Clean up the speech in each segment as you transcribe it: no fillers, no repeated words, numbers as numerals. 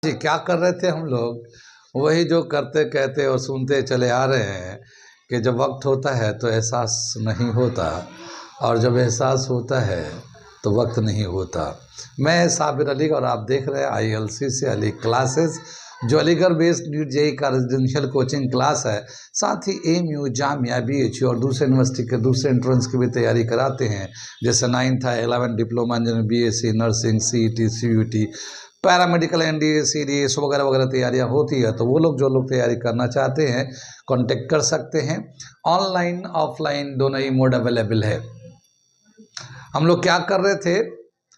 जी, क्या कर रहे थे हम लोग? वही जो करते कहते और सुनते चले आ रहे हैं कि जब वक्त होता है तो एहसास नहीं होता, और जब एहसास होता है तो वक्त नहीं होता। मैं साबिर अली और आप देख रहे हैं आईएलसी से अली क्लासेस, जो अलीगढ़ बेस्ड नीट जेईई का रेजिडेंशियल कोचिंग क्लास है। साथ ही एएमयू, जामिया, बीएचयू और दूसरे यूनिवर्सिटी के दूसरे एंट्रेंस की भी तैयारी कराते हैं, जैसे 9th था, 11th diploma engineering, BSc nursing, CET, CUET, paramedical, NDA, CDS वगैरह वगैरह तैयारियां होती है। तो वो लोग जो लोग तैयारी करना चाहते हैं कांटेक्ट कर सकते हैं। ऑनलाइन ऑफलाइन दोनों ही मोड अवेलेबल है। हम लोग क्या कर रहे थे?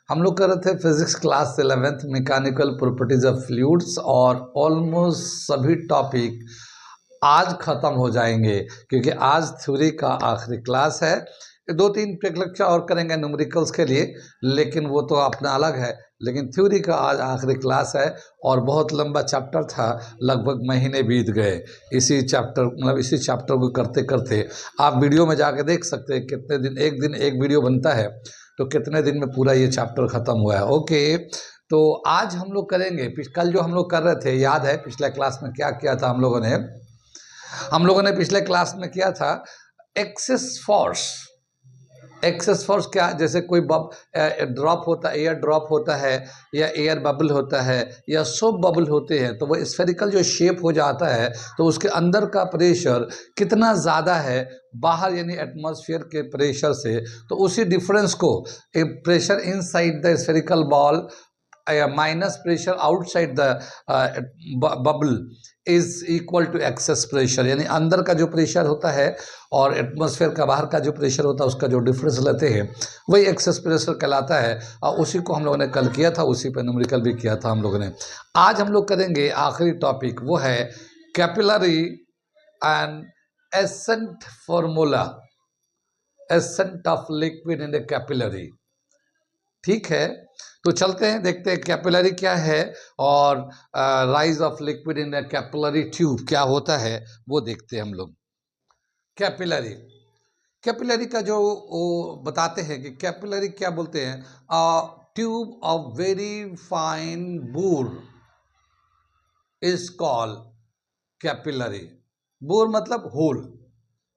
हम लोग कर रहे थे physics class 11th, mechanical properties of fluids, और ऑलमोस्ट सभी टॉपिक आज ख़त्म हो जाएंगे क्योंकि आज थ्योरी का आखिरी क्लास है। 2-3 लेक्चर और करेंगे न्यूमेरिकल्स के लिए, लेकिन वो तो अपना अलग है। लेकिन थ्योरी का आज आखिरी क्लास है और बहुत लंबा चैप्टर था, लगभग महीने बीत गए इसी चैप्टर को करते करते। आप वीडियो में जाके देख सकते हैं कितने दिन, एक दिन एक वीडियो बनता है, तो कितने दिन में पूरा ये चैप्टर ख़त्म हुआ है। ओके, तो आज हम लोग करेंगे, कल जो हम लोग कर रहे थे, याद है पिछले क्लास में क्या किया था हम लोगों ने पिछले क्लास में किया था एक्सेस फोर्स। एक्सेस फोर्स क्या, जैसे कोई ड्रॉप होता है, एयर ड्रॉप होता है, या एयर बबल होता है, या सोप बबल होते हैं, तो वो स्फेरिकल जो शेप हो जाता है, तो उसके अंदर का प्रेशर कितना ज़्यादा है बाहर यानी एटमॉस्फेयर के प्रेशर से, तो उसी डिफरेंस को pressure inside the spherical ball minus pressure outside the bubble is equal to excess pressure, यानी अंदर का जो प्रेशर होता है और एटमॉस्फेयर का बाहर का जो प्रेशर होता है उसका जो डिफरेंस लेते हैं वही एक्सेस प्रेशर कहलाता है। और उसी को हम लोगों ने कल किया था, उसी पर न्यूमेरिकल भी किया था हम लोगों ने। आज हम लोग करेंगे आखिरी टॉपिक, वो है capillary and ascent formula, ascent of liquid in the capillary. ठीक है, तो चलते हैं, देखते हैं कैपिलरी क्या है और rise of liquid in capillary tube क्या होता है वो देखते हैं हम लोग। कैपिलरी, कैपिलरी का जो वो बताते हैं कि कैपिलरी क्या बोलते हैं, tube of very fine bore is called capillary. Bore मतलब होल।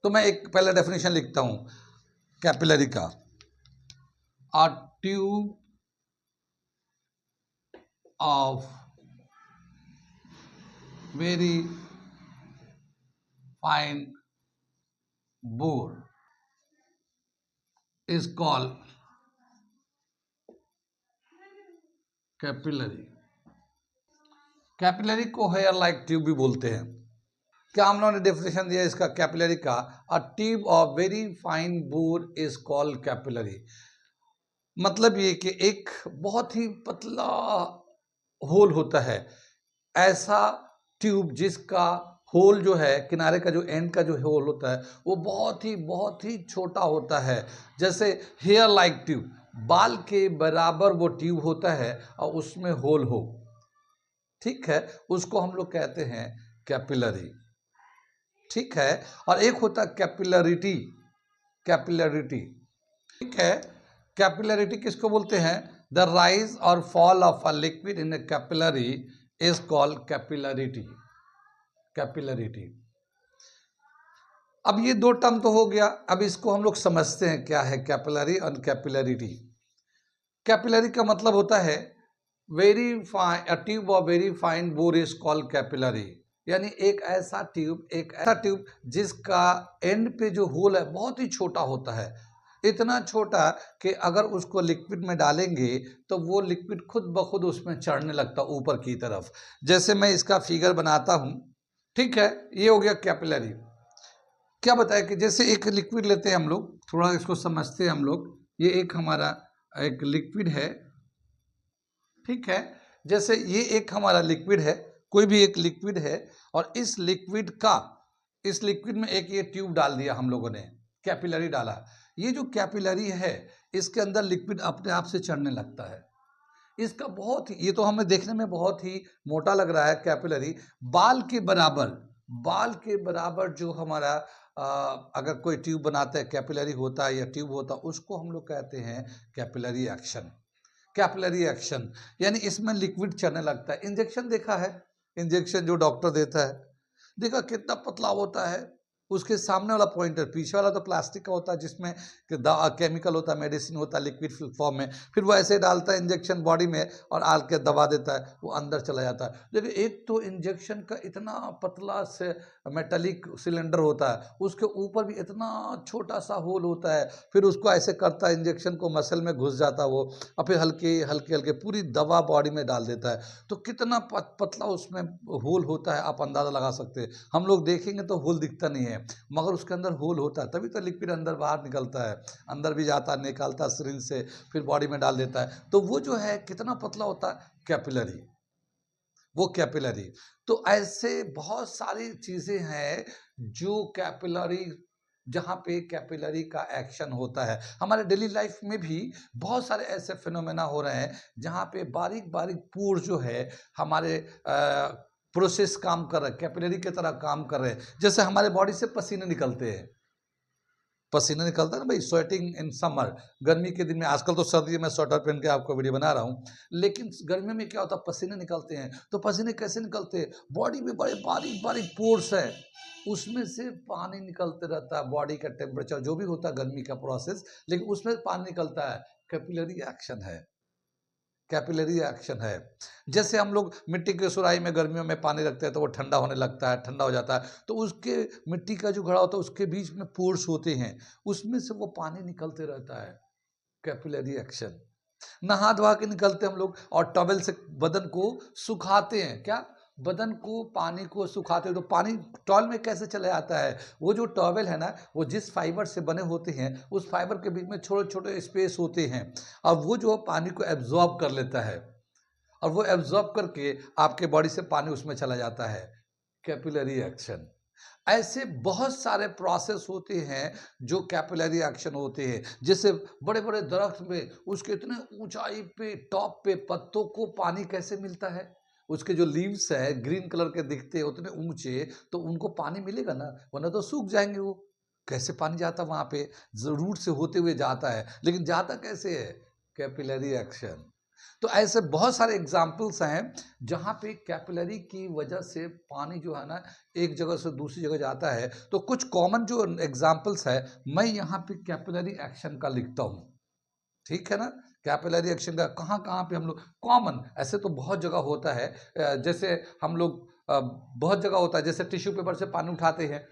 तो मैं एक पहले डेफिनेशन लिखता हूं कैपिलरी का, a tube of very fine bore is called capillary. Capillary को हेयर लाइक ट्यूब भी बोलते हैं। क्या हम लोगों ने डेफिनेशन दिया इसका कैपिलरी का, a tube of very fine bore is called capillary. मतलब ये कि एक बहुत ही पतला होल होता है, ऐसा ट्यूब जिसका होल जो है, किनारे का जो एंड का जो होल होता है वो बहुत ही छोटा होता है, जैसे हेयर लाइक ट्यूब, बाल के बराबर वो ट्यूब होता है और उसमें होल हो। ठीक है, उसको हम लोग कहते हैं कैपिलरी। ठीक है, और एक होता है कैपिलरिटी। कैपिलरिटी, ठीक है, कैपिलरिटी किसको बोलते हैं? द राइज और fall of a liquid in a capillary is called capillarity. Capillarity. अब ये दो टर्म तो हो गया, अब इसको हम लोग समझते हैं क्या है कैपिलरी और कैपिलरिटी। कैपिलरी का मतलब होता है very fine, a tube of very fine bore is called capillary, यानी एक ऐसा ट्यूब जिसका एंड पे जो होल है बहुत ही छोटा होता है, इतना छोटा कि अगर उसको लिक्विड में डालेंगे तो वो लिक्विड खुद ब खुद उसमें चढ़ने लगता ऊपर की तरफ। जैसे मैं इसका फिगर बनाता हूँ, ठीक है, ये हो गया कैपिलरी। क्या बताया कि जैसे एक लिक्विड लेते हैं हम लोग, थोड़ा इसको समझते हैं हम लोग। ये एक हमारा एक लिक्विड है, ठीक है, जैसे ये एक हमारा लिक्विड है, कोई भी एक लिक्विड है, और इस लिक्विड में एक ये ट्यूब डाल दिया हम लोगों ने, कैपिलरी डाला। ये जो कैपिलरी है इसके अंदर लिक्विड अपने आप से चढ़ने लगता है। इसका बहुत ही, ये तो हमें देखने में बहुत ही मोटा लग रहा है कैपिलरी, बाल के बराबर जो हमारा अगर कोई ट्यूब बनाता है, कैपिलरी होता है या ट्यूब होता है, उसको हम लोग कहते हैं कैपिलरी एक्शन। कैपिलरी एक्शन, यानी इसमें लिक्विड चलने लगता है। इंजेक्शन देखा है, इंजेक्शन जो डॉक्टर देता है, देखा कितना पतला होता है, उसके सामने वाला पॉइंटर, पीछे वाला तो प्लास्टिक का होता है जिसमें केमिकल होता है, मेडिसिन होता है लिक्विड फॉर्म में, फिर वो ऐसे डालता है इंजेक्शन बॉडी में और आल के दबा देता है, वो अंदर चला जाता है। लेकिन एक तो इंजेक्शन का इतना पतला से मेटालिक सिलेंडर होता है, उसके ऊपर भी इतना छोटा सा होल होता है, फिर उसको ऐसे करता है, इंजेक्शन को मसल में घुस जाता है वो, और फिर हल्के हल्के हल्के पूरी दवा बॉडी में डाल देता है। तो कितना पतला उसमें होल होता है, आप अंदाज़ा लगा सकते हैं। हम लोग देखेंगे तो होल दिखता नहीं है, मगर उसके अंदर होल होता है, तभी तो लिक्विड अंदर बाहर निकलता है, अंदर भी जाता है, निकालता है सिरिंज से, फिर बॉडी में डाल देता है। तो वो जो है कितना पतला होता है, कैपिलरी, वो कैपिलरी। तो ऐसे बहुत सारी चीजें हैं जो कैपिलरी, जहाँ पे कैपिलरी का एक्शन होता है। हमारे डेली लाइफ में भी बहुत सारे ऐसे फिनोमेना हो रहे हैं जहाँ पे बारीक बारीक पूर जो है हमारे प्रोसेस काम कर रहे हैं, कैपिलरी की तरह काम कर रहे हैं। जैसे हमारे बॉडी से पसीने निकलते हैं, पसीना निकलता है ना भाई, स्वेटिंग इन समर, गर्मी के दिन में, आजकल तो सर्दी में स्वेटर पहन के आपको वीडियो बना रहा हूँ, लेकिन गर्मी में क्या होता है, पसीने निकलते हैं। तो पसीने कैसे निकलते हैं, बॉडी में बड़े बारीक बारीक पोर्स है, उसमें से पानी निकलते रहता है। बॉडी का टेम्परेचर जो भी होता है, गर्मी का प्रोसेस, लेकिन उसमें पानी निकलता है, कैपिलरी एक्शन है, कैपिलरी एक्शन है। जैसे हम लोग मिट्टी के सुराही में गर्मियों में पानी रखते हैं तो वो ठंडा होने लगता है, ठंडा हो जाता है, तो उसके मिट्टी का जो घड़ा होता है उसके बीच में पोर्स होते हैं, उसमें से वो पानी निकलते रहता है, कैपिलरी एक्शन। नहा धोआ के निकलते हैं हम लोग, और टॉवेल से बदन को सुखाते हैं, क्या, बदन को पानी को सुखाते हैं, तो पानी टॉवेल में कैसे चला जाता है, वो जो टॉवेल है ना, वो जिस फाइबर से बने होते हैं, उस फाइबर के बीच में छोटे छोटे स्पेस होते हैं, और वो जो पानी को एब्जॉर्ब कर लेता है, और वो एब्जॉर्ब करके आपके बॉडी से पानी उसमें चला जाता है, कैपिलरी एक्शन। ऐसे बहुत सारे प्रोसेस होते हैं जो कैपिलरी एक्शन होते हैं। जैसे बड़े बड़े दरख्त में, उसके इतने ऊंचाई पे, टॉप पे पत्तों को पानी कैसे मिलता है, उसके जो लीव्स है ग्रीन कलर के दिखते हैं उतने ऊंचे, तो उनको पानी मिलेगा ना, वरना तो सूख जाएंगे वो। कैसे पानी जाता वहां पे, रूट से होते हुए जाता है, लेकिन जाता कैसे है, कैपिलरी एक्शन। तो ऐसे बहुत सारे एग्जाम्पल्स हैं जहाँ पे कैपिलरी की वजह से पानी जो है ना, एक जगह से दूसरी जगह जाता है। तो कुछ कॉमन जो एग्जाम्पल्स है, मैं यहाँ पे कैपिलरी एक्शन का लिखता हूँ, ठीक है ना। कैपिलरी एक्शन का कहाँ कहाँ पे हम लोग कॉमन, ऐसे तो बहुत जगह होता है। जैसे हम लोग बहुत जगह होता है, जैसे टिश्यू पेपर से पानी उठाते हैं,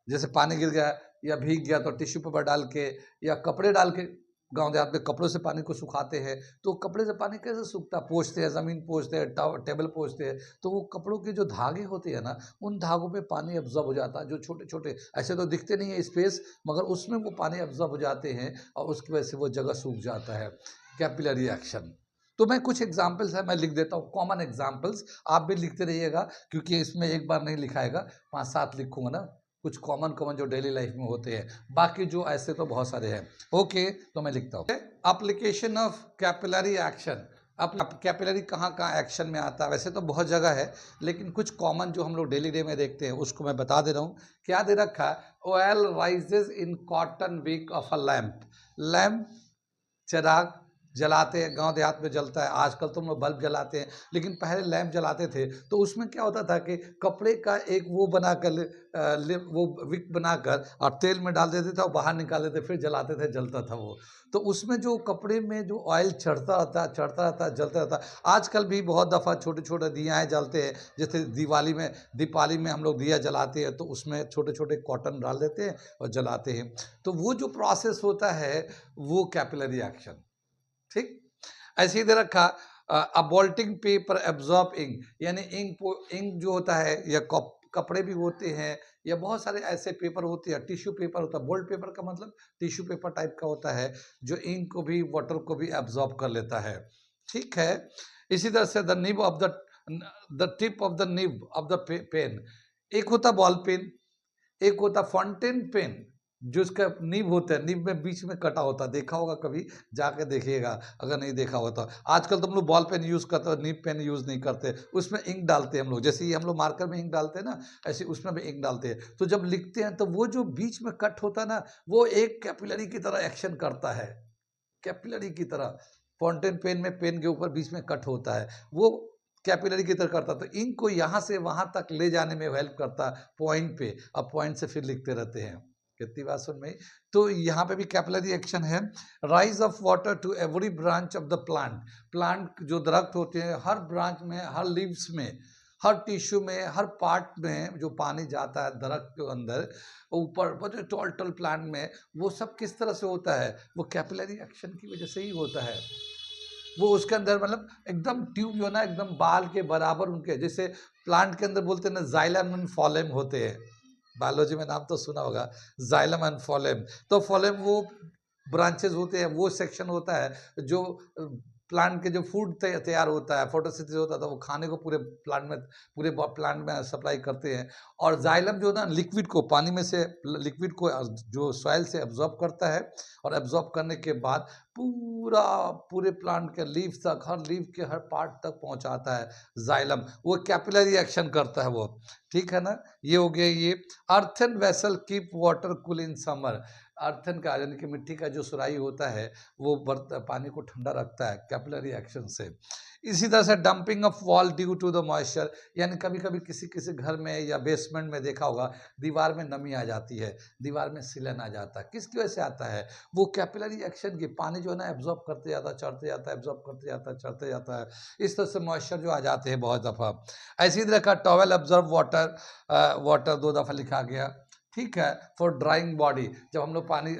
जैसे पानी गिर गया या भीग गया तो टिश्यू पेपर डाल के या कपड़े डाल के, गांव देहात में कपड़ों से पानी को सुखाते हैं। तो कपड़े से पानी कैसे सूखता, पोंछते हैं, ज़मीन पोंछते हैं, टेबल पोंछते हैं, तो वो कपड़ों के जो धागे होते हैं ना, उन धागों में पानी एब्जॉर्ब हो जाता है, जो छोटे छोटे ऐसे तो दिखते नहीं है स्पेस, मगर उसमें वो पानी एब्जॉर्ब हो जाते हैं, और उसकी वजह से वो जगह सूख जाता है, कैपिलरी एक्शन। तो मैं कुछ एग्जाम्पल्स है मैं लिख देता हूँ, कॉमन एग्जाम्पल्स, आप भी लिखते रहिएगा, क्योंकि इसमें एक बार नहीं लिखाएगा, 5-7 लिखूंगा ना, कुछ कॉमन कॉमन जो डेली लाइफ में होते हैं, बाकी जो ऐसे तो बहुत सारे हैं। ओके, तो मैं लिखता हूँ, एप्लीकेशन ऑफ कैपिलरी एक्शन। अब कैपिलरी कहाँ कहाँ एक्शन में आता है, वैसे तो बहुत जगह है, लेकिन कुछ कॉमन जो हम लोग डेली डे में देखते हैं उसको मैं बता दे रहा हूँ। क्या दे रखा है, oil rises in cotton wick of a lamp. Lamp, चिराग जलाते हैं, गांव देहात में जलता है, आजकल तो हम लोग बल्ब जलाते हैं, लेकिन पहले लैंप जलाते थे। तो उसमें क्या होता था कि कपड़े का एक वो बनाकर, वो विक बनाकर, और तेल में डाल देते थे और बाहर निकाल देते, फिर जलाते थे, जलता था वो। तो उसमें जो कपड़े में जो ऑयल चढ़ता रहता, जलता रहता। आजकल भी बहुत दफ़ा छोटे छोटे दियाएँ जलते हैं, जैसे दीपावली में हम लोग दिया जलाते हैं, तो उसमें छोटे छोटे कॉटन डाल देते हैं और जलाते हैं। तो वो जो प्रोसेस होता है वो कैपिलरी एक्शन, ठीक। ऐसे ही दे रखा, अबॉल्टिंग पेपर एब्जॉर्ब इंक, यानी इंक जो होता है, या कपड़े भी होते हैं, या बहुत सारे ऐसे पेपर होते हैं, टिश्यू पेपर होता है, बोल्ड पेपर का मतलब टिश्यू पेपर टाइप का होता है, जो इंक को भी, वाटर को भी एब्जॉर्ब कर लेता है, ठीक है। इसी तरह से the tip of the nib of the pen, एक होता बॉल पेन, एक होता फाउंटेन पेन, जो उसका नीब होता है, नीब में बीच में कटा होता है, देखा होगा कभी, जाके देखिएगा अगर नहीं देखा होता। आजकल तो हम लोग बॉल पेन यूज़ करते हैं, नीब पेन यूज़ नहीं करते, उसमें इंक डालते हैं हम लोग, जैसे ही हम लोग मार्कर में इंक डालते हैं ना, ऐसे उसमें भी इंक डालते हैं। तो जब लिखते हैं तो वो जो बीच में कट होता है ना, वो एक कैपिलरी की तरह एक्शन करता है, कैपिलरी की तरह। फाउंटेन पेन में पेन के ऊपर बीच में कट होता है, वो कैपिलरी की तरह करता है। तो इंक को यहाँ से वहाँ तक ले जाने में हेल्प करता है पॉइंट पे, अब पॉइंट से फिर लिखते रहते हैं। कितनी बात सुन में। तो यहाँ पे भी कैपिलरी एक्शन है। Rise of water to every branch of the plant, plant जो दरख्त होते हैं हर ब्रांच में, हर लीव्स में, हर टिश्यू में, हर पार्ट में जो पानी जाता है दरख्त के अंदर ऊपर टोटल प्लांट में, वो सब किस तरह से होता है, वो कैपिलरी एक्शन की वजह से ही होता है। वो उसके अंदर मतलब एकदम ट्यूब जो है ना एकदम बाल के बराबर उनके, जैसे प्लांट के अंदर बोलते हैं ना जाइलम एंड फोलेम होते हैं, बायोलॉजी में नाम तो सुना होगा, जाइलम एंड फोलेम। तो फोलेम वो ब्रांचेस होते हैं, वो सेक्शन होता है जो प्लांट के जो फूड तैयार होता है, फोटोसिंथेसिस होता है, तो वो खाने को पूरे प्लांट में सप्लाई करते हैं। और जाइलम जो ना लिक्विड को, पानी में से लिक्विड को जो सॉइल से एब्जॉर्ब करता है, और एब्जॉर्ब करने के बाद पूरे प्लांट के लीफ तक, हर लीफ के हर पार्ट तक पहुंचाता है जाइलम, वो कैपिलरी एक्शन करता है वो। ठीक है ना, ये हो गया ये। Earthen vessel keep water cool in summer, earthen का यानी कि मिट्टी का जो सुराही होता है वो पानी को ठंडा रखता है कैपिलरी एक्शन से। इसी तरह से dumping of wall due to the moisture, यानी कभी कभी किसी किसी घर में या बेसमेंट में देखा होगा दीवार में नमी आ जाती है, दीवार में सिलन आ जाता है, किसकी वजह से आता है, वो कैपिलरी एक्शन की, पानी जो है ना एब्जॉर्ब करते जाता है, चढ़ते जाता है, एब्जॉर्ब करते जाता है, चढ़ते जाता है, इस तरह से मॉइस्चर जो आ जाते हैं बहुत दफ़ा। ऐसी तरह का टॉवेल ऑब्जर्व वाटर, वाटर 2 दफ़ा लिखा गया। ठीक है, फॉर ड्राइंग बॉडी, जब हम लोग पानी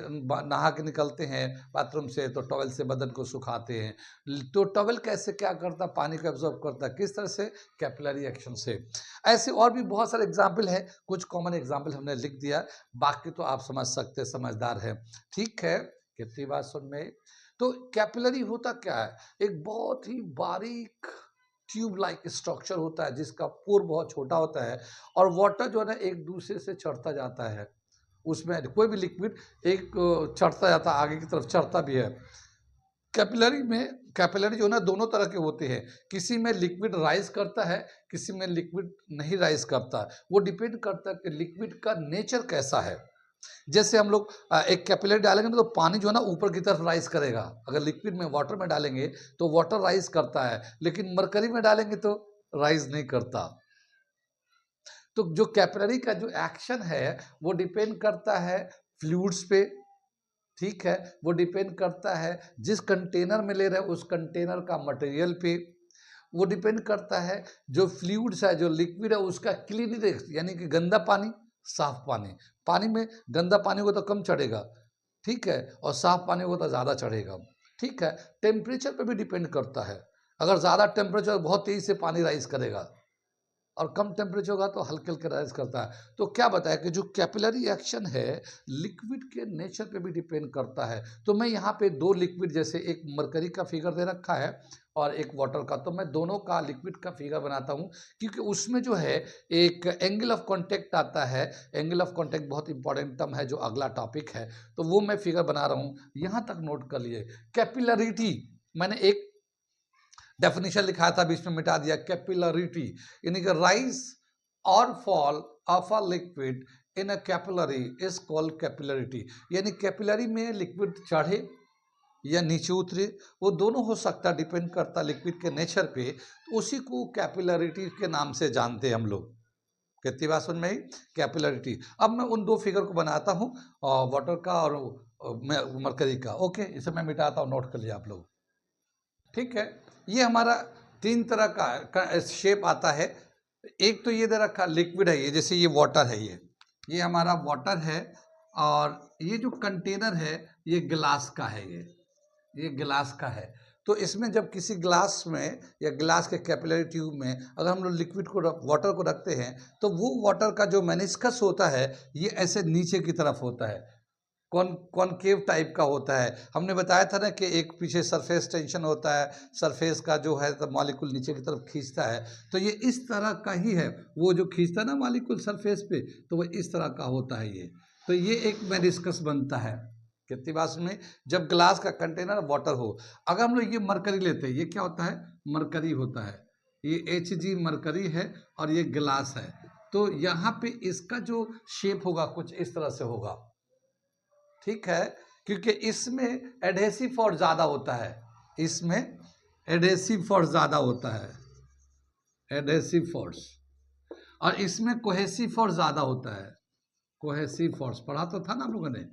नहा के निकलते हैं बाथरूम से तो टॉवेल से बदन को सुखाते हैं, तो टॉवेल कैसे क्या करता है, पानी को एब्जॉर्ब करता है, किस तरह से, कैपिलरी एक्शन से। ऐसे और भी बहुत सारे एग्जाम्पल है, कुछ कॉमन एग्जाम्पल हमने लिख दिया, बाकी तो आप समझ सकते, समझदार है। ठीक है, कितनी बात सुन में। तो कैपिलरी होता क्या है, एक बहुत ही बारीक ट्यूब लाइक स्ट्रक्चर होता है जिसका पोर बहुत छोटा होता है, और वाटर जो है ना एक दूसरे से चढ़ता जाता है, उसमें कोई भी लिक्विड एक चढ़ता जाता है, आगे की तरफ चढ़ता भी है। कैपिलरी में, कैपिलरी जो है ना दोनों तरह के होते हैं, किसी में लिक्विड राइज करता है, किसी में लिक्विड नहीं राइज करता, वो डिपेंड करता है कि लिक्विड का नेचर कैसा है। जैसे हम लोग एक कैपिलरी डालेंगे तो पानी जो है ना ऊपर की तरफ राइज करेगा, अगर लिक्विड में वाटर में डालेंगे तो वाटर राइज करता है, लेकिन मरकरी में डालेंगे तो राइज नहीं करता। तो जो कैपिलरी का जो एक्शन है वो डिपेंड करता है फ्लूइड्स पे। ठीक है, वो डिपेंड करता है जिस कंटेनर में ले रहे हैं उस कंटेनर का मटेरियल पे, वो डिपेंड करता है जो फ्लूइड्स है, जो लिक्विड है उसका क्लीनिनेस, यानी कि गंदा पानी, साफ पानी। पानी में गंदा पानी को तो कम चढ़ेगा, ठीक है, और साफ पानी को तो ज़्यादा चढ़ेगा। ठीक है, टेम्परेचर पे भी डिपेंड करता है, अगर ज़्यादा टेम्परेचर बहुत तेज़ी से पानी राइज करेगा, और कम टेम्परेचर होगा तो हल्के हल्के राइज करता है। तो क्या बताया कि जो कैपिलरी एक्शन है लिक्विड के नेचर पे भी डिपेंड करता है। तो मैं यहाँ पे 2 लिक्विड, जैसे एक मरकरी का फिगर दे रखा है और एक वाटर का, तो मैं दोनों का लिक्विड का फिगर बनाता हूँ, क्योंकि उसमें जो है एक एंगल ऑफ कॉन्टेक्ट आता है। एंगल ऑफ कॉन्टेक्ट बहुत इंपॉर्टेंट टर्म है जो अगला टॉपिक है, तो वो मैं फिगर बना रहा हूँ, यहाँ तक नोट कर लिए। कैपिलरिटी, मैंने एक डेफिनेशन लिखा था, बीच में मिटा दिया, कैपिलरिटी यानी कि राइज और fall of a liquid in a capillary is called capillarity, यानी कैपिलरी में लिक्विड चढ़े या नीचे उतरे, वो दोनों हो सकता, डिपेंड करता लिक्विड के नेचर पे, तो उसी को कैपिलरिटी के नाम से जानते हैं हम लोग। कितनी बात सुन में, कैपिलरिटी। अब मैं उन 2 फिगर को बनाता हूँ, वाटर का और मरकरी का। ओके, इसे मैं मिटाता हूँ, नोट कर लिया आप लोग। ठीक है, ये हमारा 3 तरह का शेप आता है। एक तो ये दे रखा लिक्विड है, ये जैसे ये वाटर है, ये हमारा वाटर है, और ये जो कंटेनर है ये ग्लास का है, ये ग्लास का है। तो इसमें जब किसी ग्लास में या ग्लास के कैपिलरी ट्यूब में अगर हम लोग लिक्विड को वाटर को रखते हैं, तो वो वाटर का जो मेनिस्कस होता है ये ऐसे नीचे की तरफ होता है, कॉनकेव टाइप का होता है। हमने बताया था ना कि एक पीछे सरफेस टेंशन होता है, सरफेस का जो है तो मॉलिक्यूल नीचे की तरफ खींचता है, तो ये इस तरह का ही है, वो जो खींचता है ना मॉलिक्यूल सरफेस पे, तो वो इस तरह का होता है ये। तो ये एक मेनिस्कस बनता है। कितनी बात में, जब ग्लास का कंटेनर वाटर हो, अगर हम लोग ये मरकरी लेते हैं, ये क्या होता है, मरकरी होता है, ये Hg मरकरी है और ये ग्लास है, तो यहाँ पे इसका जो शेप होगा कुछ इस तरह से होगा। ठीक है, क्योंकि इसमें एडहेसिव और ज़्यादा होता है, इसमें एडेसिव फोर्स ज़्यादा होता है, एडेसिव फोर्स, और इसमें कोहेसिव फोर्स ज़्यादा होता है। कोहेसिव फोर्स पढ़ा तो था ना आप लोगों ने,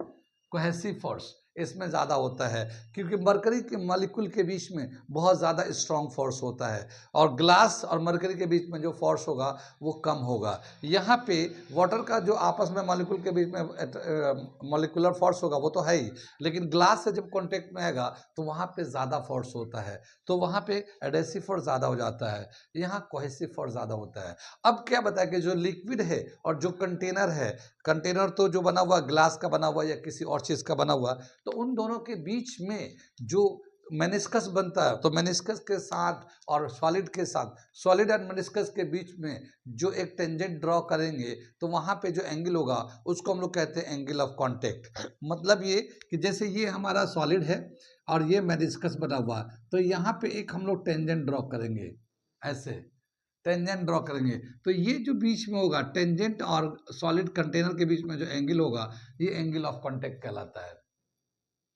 कोहेसिव फोर्स इसमें ज़्यादा होता है क्योंकि मरकरी के मॉलिक्यूल के बीच में बहुत ज़्यादा स्ट्रॉन्ग फोर्स होता है और ग्लास और मरकरी के बीच में जो फोर्स होगा वो कम होगा। यहाँ पे वाटर का जो आपस में मॉलिक्यूल के बीच में मॉलिक्यूलर फोर्स होगा वो तो है ही, लेकिन ग्लास से जब कॉन्टेक्ट में आएगा तो वहाँ पे ज़्यादा फोर्स होता है, तो वहाँ पे एडेसिव फोर्स ज़्यादा हो जाता है, यहाँ कोहेसिव फोर्स ज़्यादा होता है। अब क्या बताया कि जो लिक्विड है और जो कंटेनर है, कंटेनर तो जो बना हुआ ग्लास का बना हुआ या किसी और चीज़ का बना हुआ, तो उन दोनों के बीच में जो मेनिस्कस बनता है, तो मेनिस्कस के साथ और सॉलिड के साथ, सॉलिड एंड मेनिस्कस के बीच में जो एक टेंजेंट ड्रॉ करेंगे तो वहाँ पे जो एंगल होगा उसको हम लोग कहते हैं एंगल ऑफ कांटेक्ट। मतलब ये कि जैसे ये हमारा सॉलिड है और ये मेनिस्कस बना हुआ, तो यहाँ पे एक हम लोग टेंजेंट ड्रॉ करेंगे, ऐसे टेंजेंट ड्रॉ करेंगे, तो ये जो बीच में होगा टेंजेंट और सॉलिड कंटेनर के बीच में जो एंगल होगा ये एंगल ऑफ कांटेक्ट कहलाता है।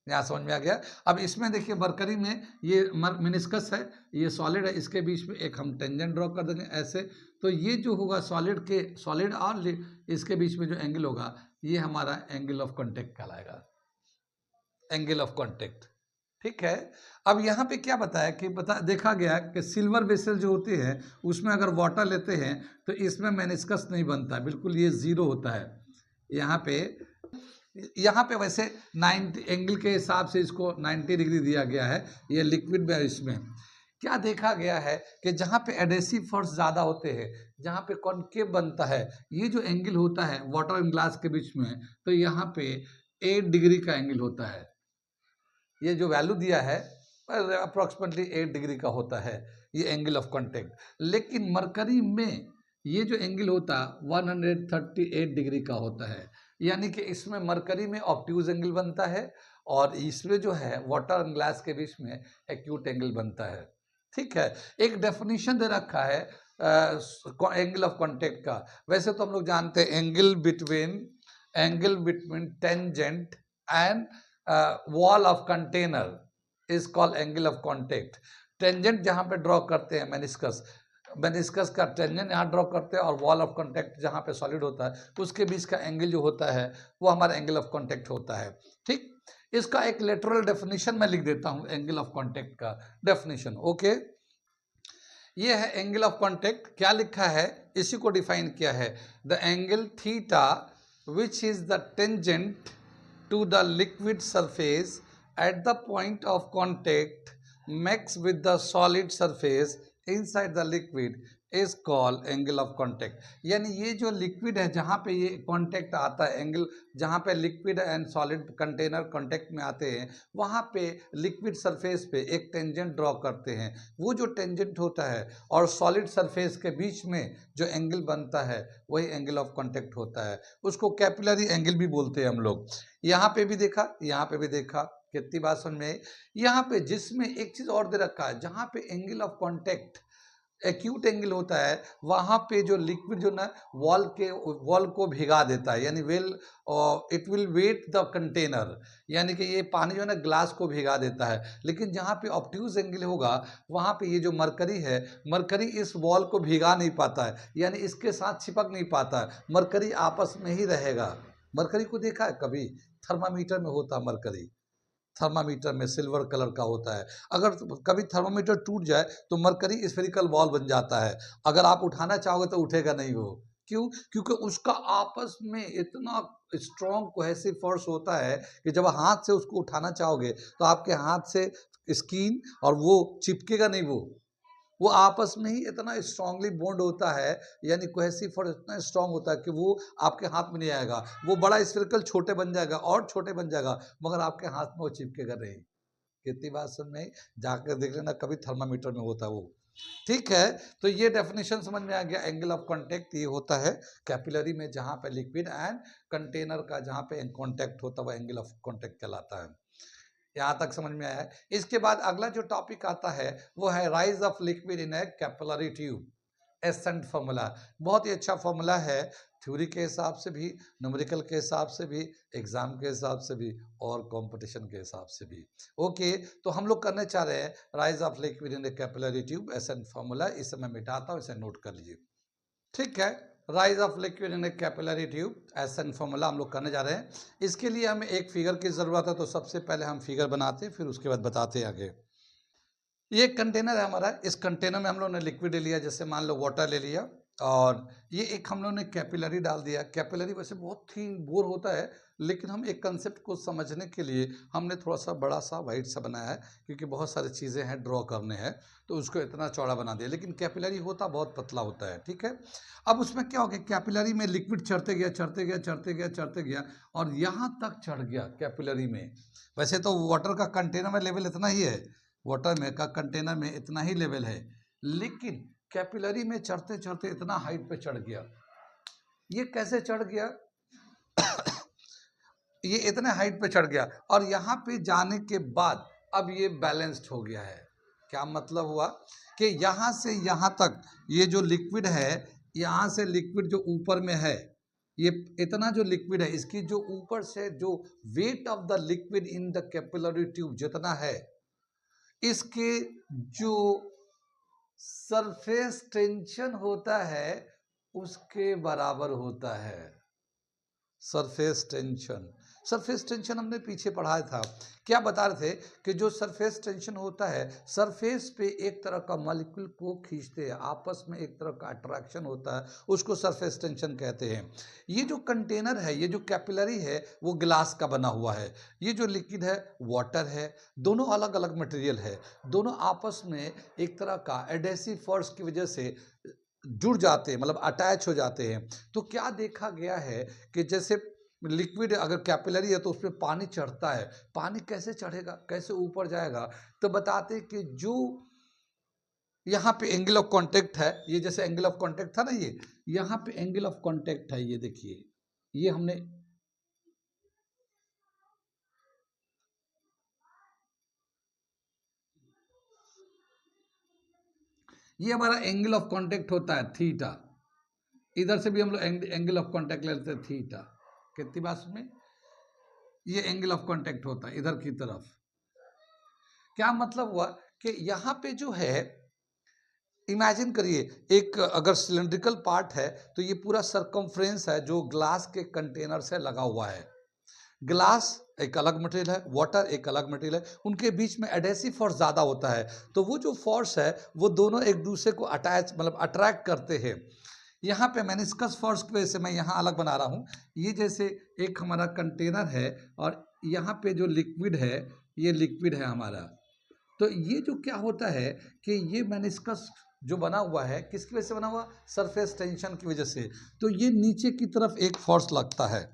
यहाँ समझ में आ गया। अब इसमें देखिए मरकरी में ये मेनिस्कस है, ये सॉलिड है, इसके बीच में एक हम टेंजेंट ड्रॉ कर देंगे ऐसे, तो ये जो होगा सॉलिड और इसके बीच में जो एंगल होगा ये हमारा एंगल ऑफ कांटेक्ट कहलाएगा, एंगल ऑफ कांटेक्ट। ठीक है। अब यहाँ पे क्या बताया कि देखा गया कि सिल्वर वेसल जो होती है उसमें अगर वाटर लेते हैं तो इसमें मेनिस्कस नहीं बनता, बिल्कुल ये जीरो होता है। यहाँ पे वैसे 90 एंगल के हिसाब से इसको 90 डिग्री दिया गया है, ये लिक्विड में। इसमें क्या देखा गया है कि जहाँ पे एडेसिव फोर्स ज़्यादा होते हैं, जहाँ पे कॉन्केव बनता है, ये जो एंगल होता है वाटर एंड ग्लास के बीच में, तो यहाँ पे 8 डिग्री का एंगल होता है। ये जो वैल्यू दिया है अप्रॉक्सीमेटली 8 डिग्री का होता है ये एंगल ऑफ कांटेक्ट। लेकिन मरकरी में ये जो एंगल होता 138 डिग्री का होता है, यानी कि इसमें मरकरी में ऑब्ट्यूज एंगल बनता है और इसमें जो है वाटर एंड ग्लास के बीच में एक्यूट एंगल बनता है। ठीक है। एक डेफिनेशन दे रखा है एंगल ऑफ कांटेक्ट का। वैसे तो हम लोग जानते हैं angle between tangent and wall of container is called angle of contact. Tangent जहाँ पे ड्रॉ करते हैं मेनिस्कस का टेंजेंट यहाँ ड्रॉ करते हैं और वॉल ऑफ कांटेक्ट जहाँ पे सॉलिड होता है उसके बीच का एंगल जो होता है वो हमारा एंगल ऑफ कांटेक्ट होता है। ठीक। इसका एक लेटरल डेफिनेशन मैं लिख देता हूँ, एंगल ऑफ कांटेक्ट का डेफिनेशन। ओके, ये है एंगल ऑफ कांटेक्ट। क्या लिखा है, इसी को डिफाइन किया है, the angle theta which is the tangent to the liquid surface at the point of contact makes with the solid surface inside the liquid is called angle of contact। यानी ये जो लिक्विड है जहाँ पे ये contact आता है, angle जहाँ पे liquid and solid container contact में आते हैं वहाँ पे लिक्विड सरफेस पे एक टेंजेंट ड्रॉ करते हैं। वो जो टेंजेंट होता है और सॉलिड सरफेस के बीच में जो एंगल बनता है वही एंगल ऑफ कांटेक्ट होता है। उसको कैपिलरी एंगल भी बोलते हैं हम लोग। यहाँ पे भी देखा, यहाँ पे भी देखा, कितनी बात समझ में। यहाँ पे जिसमें एक चीज और दे रखा है, जहाँ पे angle of contact acute angle होता है वहाँ पे जो लिक्विड जो ना वॉल को भिगा देता है, यानी it will wet the container, यानी कि ये पानी जो है ना ग्लास को भिगा देता है। लेकिन जहाँ पे ऑब्ट्यूज एंगल होगा वहाँ पे ये जो मरकरी है, मरकरी इस वॉल को भिगा नहीं पाता है, यानी इसके साथ चिपक नहीं पाता है, मरकरी आपस में ही रहेगा। मरकरी को देखा है कभी, थर्मामीटर में होता है मरकरी, थर्मामीटर में सिल्वर कलर का होता है। अगर कभी थर्मामीटर टूट जाए तो मरकरी स्फेरिकल बॉल बन जाता है, अगर आप उठाना चाहोगे तो उठेगा नहीं वो। क्यों? क्योंकि उसका आपस में इतना स्ट्रॉन्ग कोहेसिव फोर्स होता है कि जब हाथ से उसको उठाना चाहोगे तो आपके हाथ से स्किन और वो चिपकेगा नहीं, वो आपस में ही इतना स्ट्रांगली बॉन्ड होता है, यानी कोहेसिव फोर्स इतना स्ट्रांग होता है कि वो आपके हाथ में नहीं आएगा, वो बड़ा स्फेरिकल छोटे बन जाएगा और छोटे बन जाएगा, मगर आपके हाथ में वो चिपकेगा नहीं। कितनी बात सुन में, जाकर देख लेना कभी, थर्मामीटर में होता है वो। ठीक है। तो ये डेफिनेशन समझ में आ गया। एंगल ऑफ कांटेक्ट ये होता है कैपिलरी में जहाँ पे लिक्विड एंड कंटेनर का जहाँ पे कांटेक्ट होता है वो एंगल ऑफ कांटेक्ट कहलाता है। यहाँ तक समझ में आया है। इसके बाद अगला जो टॉपिक आता है वो है rise of liquid in a capillary tube. Ascent formula बहुत ही अच्छा फॉर्मूला है थ्योरी के हिसाब से भी, न्यूमेरिकल के हिसाब से भी, एग्जाम के हिसाब से भी और कंपटीशन के हिसाब से भी। ओके, तो हम लोग करने चाह रहे हैं rise of liquid in the capillary tube, ऐसा फॉर्मूला, इसे मैं मिटाता हूँ, इसे नोट कर लीजिए। ठीक है, rise of liquid in a capillary tube, ऐसा फॉर्मूला हम लोग करने जा रहे हैं। इसके लिए हमें एक फिगर की ज़रूरत है, तो सबसे पहले हम फिगर बनाते हैं, फिर उसके बाद बताते हैं आगे। ये कंटेनर है हमारा, इस कंटेनर में हम लोग ने लिक्विड ले लिया, जैसे मान लो वाटर ले लिया, और ये एक हम लोग ने कैपिलरी डाल दिया। कैपिलरी वैसे बहुत ही बोर होता है, लेकिन हम एक कंसेप्ट को समझने के लिए हमने थोड़ा सा बड़ा सा वाइट सा बनाया है, क्योंकि बहुत सारी चीज़ें हैं ड्रॉ करने हैं, तो उसको इतना चौड़ा बना दिया। लेकिन कैपिलरी होता बहुत पतला होता है, ठीक है। अब उसमें क्या हो गया, कैपिलरी में लिक्विड चढ़ते गया चढ़ते गया चढ़ते गया चढ़ते गया, और यहाँ तक चढ़ गया कैपिलरी में। वैसे तो वाटर का कंटेनर में लेवल इतना ही है, वाटर में का कंटेनर में इतना ही लेवल है, लेकिन कैपिलरी में चढ़ते चढ़ते इतना हाइट पे चढ़ गया। ये कैसे चढ़ गया? ये इतने हाइट पे चढ़ गया, और यहाँ पे जाने के बाद अब ये बैलेंस्ड हो गया है। क्या मतलब हुआ कि यहाँ से यहाँ तक ये जो लिक्विड है, यहाँ से लिक्विड जो ऊपर में है, ये इतना जो लिक्विड है, इसकी जो ऊपर से जो wait of the liquid in the capillary tube जितना है, इसके जो सरफेस टेंशन होता है उसके बराबर होता है। सरफेस टेंशन, सरफेस टेंशन हमने पीछे पढ़ाया था। क्या बता रहे थे कि जो सरफेस टेंशन होता है, सरफेस पे एक तरह का मॉलिक्यूल को खींचते हैं, आपस में एक तरह का अट्रैक्शन होता है, उसको सरफेस टेंशन कहते हैं। ये जो कंटेनर है, ये जो कैपिलरी है, वो ग्लास का बना हुआ है। ये जो लिक्विड है वाटर है, दोनों अलग अलग मटेरियल है, दोनों आपस में एक तरह का एडेसिव फोर्स की वजह से जुड़ जाते हैं, मतलब अटैच हो जाते हैं। तो क्या देखा गया है कि जैसे लिक्विड अगर कैपिलरी है तो उसमें पानी चढ़ता है, पानी कैसे चढ़ेगा, कैसे ऊपर जाएगा? तो बताते हैं कि जो यहाँ पे एंगल ऑफ कांटेक्ट है, ये जैसे एंगल ऑफ कांटेक्ट था ना, ये यहाँ पे एंगल ऑफ कांटेक्ट है, ये देखिए, ये हमने ये हमारा एंगल ऑफ कांटेक्ट होता है थीटा। इधर से भी हम लोग एंगल ऑफ कांटेक्ट लेते हैं थीटा। कितनी बात में ये एंगल ऑफ कांटेक्ट होता है इधर की तरफ। क्या मतलब हुआ कि यहाँ पे जो है, इमेजिन करिए, एक अगर सिलेंड्रिकल पार्ट है तो ये पूरा सरकमफ्रेंस है जो ग्लास के कंटेनर से लगा हुआ है। ग्लास एक अलग मटेरियल है, वाटर एक अलग मटेरियल है, उनके बीच में एडेसिव फोर्स ज़्यादा होता है, तो वो जो फोर्स है वो दोनों एक दूसरे को अटैच मतलब अट्रैक्ट करते हैं। यहाँ पे मेनिस्कस फोर्स की वजह से मैं यहाँ अलग बना रहा हूँ। ये जैसे एक हमारा कंटेनर है और यहाँ पे जो लिक्विड है, ये लिक्विड है हमारा, तो ये जो क्या होता है कि ये मेनिस्कस जो बना हुआ है किसकी वजह से बना हुआ? सरफेस टेंशन की वजह से। तो ये नीचे की तरफ एक फोर्स लगता है,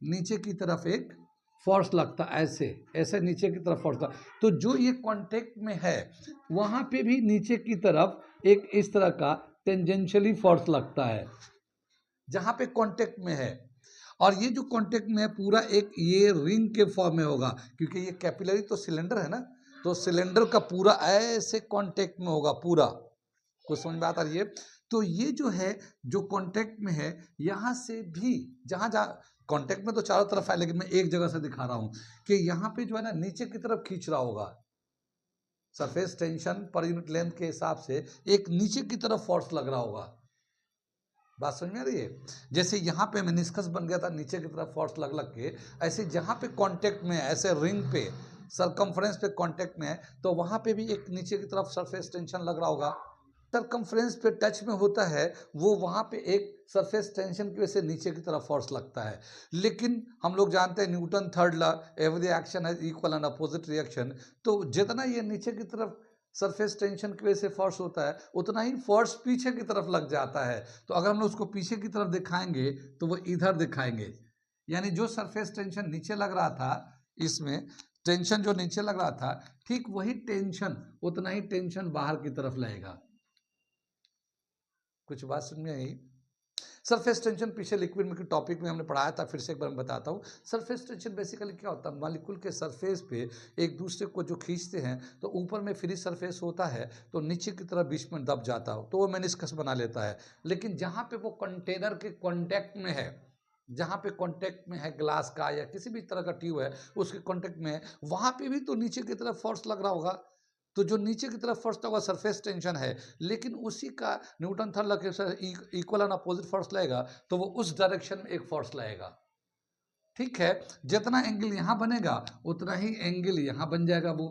नीचे की तरफ एक फोर्स लगता है, ऐसे ऐसे नीचे की तरफ फोर्स लगता। तो जो ये कांटेक्ट में है वहाँ पे भी नीचे की तरफ एक इस तरह का टेंजेंशियली फोर्स लगता है जहाँ पे कांटेक्ट में है। और ये जो कांटेक्ट में है पूरा एक ये रिंग के फॉर्म में होगा, क्योंकि ये कैपिलरी तो सिलेंडर है ना, तो सिलेंडर का पूरा ऐसे कांटेक्ट में होगा पूरा। कुछ समझ में आता है? तो ये जो है जो कांटेक्ट में है, यहाँ से भी जहाँ जहाँ कांटेक्ट में तो चारों तरफ है, लेकिन मैं एक जगह से दिखा रहा हूँ कि यहाँ पे जो है ना नीचे की तरफ खींच रहा होगा। Surface tension per unit length के हिसाब से एक नीचे की तरफ फोर्स लग रहा होगा। बात समझ में आ रही है? जैसे यहाँ पे मेनिस्कस बन गया था नीचे की तरफ फोर्स लग लग के, ऐसे जहाँ पे कांटेक्ट में है, ऐसे रिंग पे सरकमफ्रेंस पे कांटेक्ट में है, तो वहाँ पे भी एक नीचे की तरफ सरफेस टेंशन लग रहा होगा। सरकमफ्रेंस पे टच में होता है वो, वहाँ पे एक सरफेस टेंशन की वजह से नीचे की तरफ फोर्स लगता है। लेकिन हम लोग जानते हैं Newton third law, every action है इक्वल एंड अपोजिट रिएक्शन। तो जितना ये नीचे की तरफ सरफेस टेंशन की वजह से फोर्स होता है, उतना ही फोर्स पीछे की तरफ लग जाता है। तो अगर हम लोग उसको पीछे की तरफ दिखाएंगे तो वो इधर दिखाएंगे, यानी जो सरफेस टेंशन नीचे लग रहा था, इसमें टेंशन जो नीचे लग रहा था, ठीक वही टेंशन उतना ही टेंशन बाहर की तरफ लगेगा। कुछ बात समझ में आई? सरफेस टेंशन पीछे लिक्विड में के टॉपिक में हमने पढ़ाया था, फिर से एक बार मैं बताता हूँ। सरफेस टेंशन बेसिकली क्या होता है, मॉलिक्यूल के सरफेस पे एक दूसरे को जो खींचते हैं, तो ऊपर में फ्री सरफेस होता है तो नीचे की तरफ बीच में दब जाता हो तो वो मेनिस्कस बना लेता है। लेकिन जहाँ पे वो कंटेनर के कॉन्टैक्ट में है, जहाँ पे कांटेक्ट में है ग्लास का या किसी भी तरह का ट्यूब है उसके कांटेक्ट में है, वहाँ पे भी तो नीचे की तरफ फोर्स लग रहा होगा। तो जो नीचे की तरफ फोर्स होगा सरफेस टेंशन है, लेकिन उसी का न्यूटन थर्ड लॉ के अनुसार इक्वल एंड अपोजिट फोर्स लगेगा तो वो उस डायरेक्शन में एक फोर्स लगेगा। ठीक है, जितना एंगल यहाँ बनेगा उतना ही एंगल यहाँ बन जाएगा वो।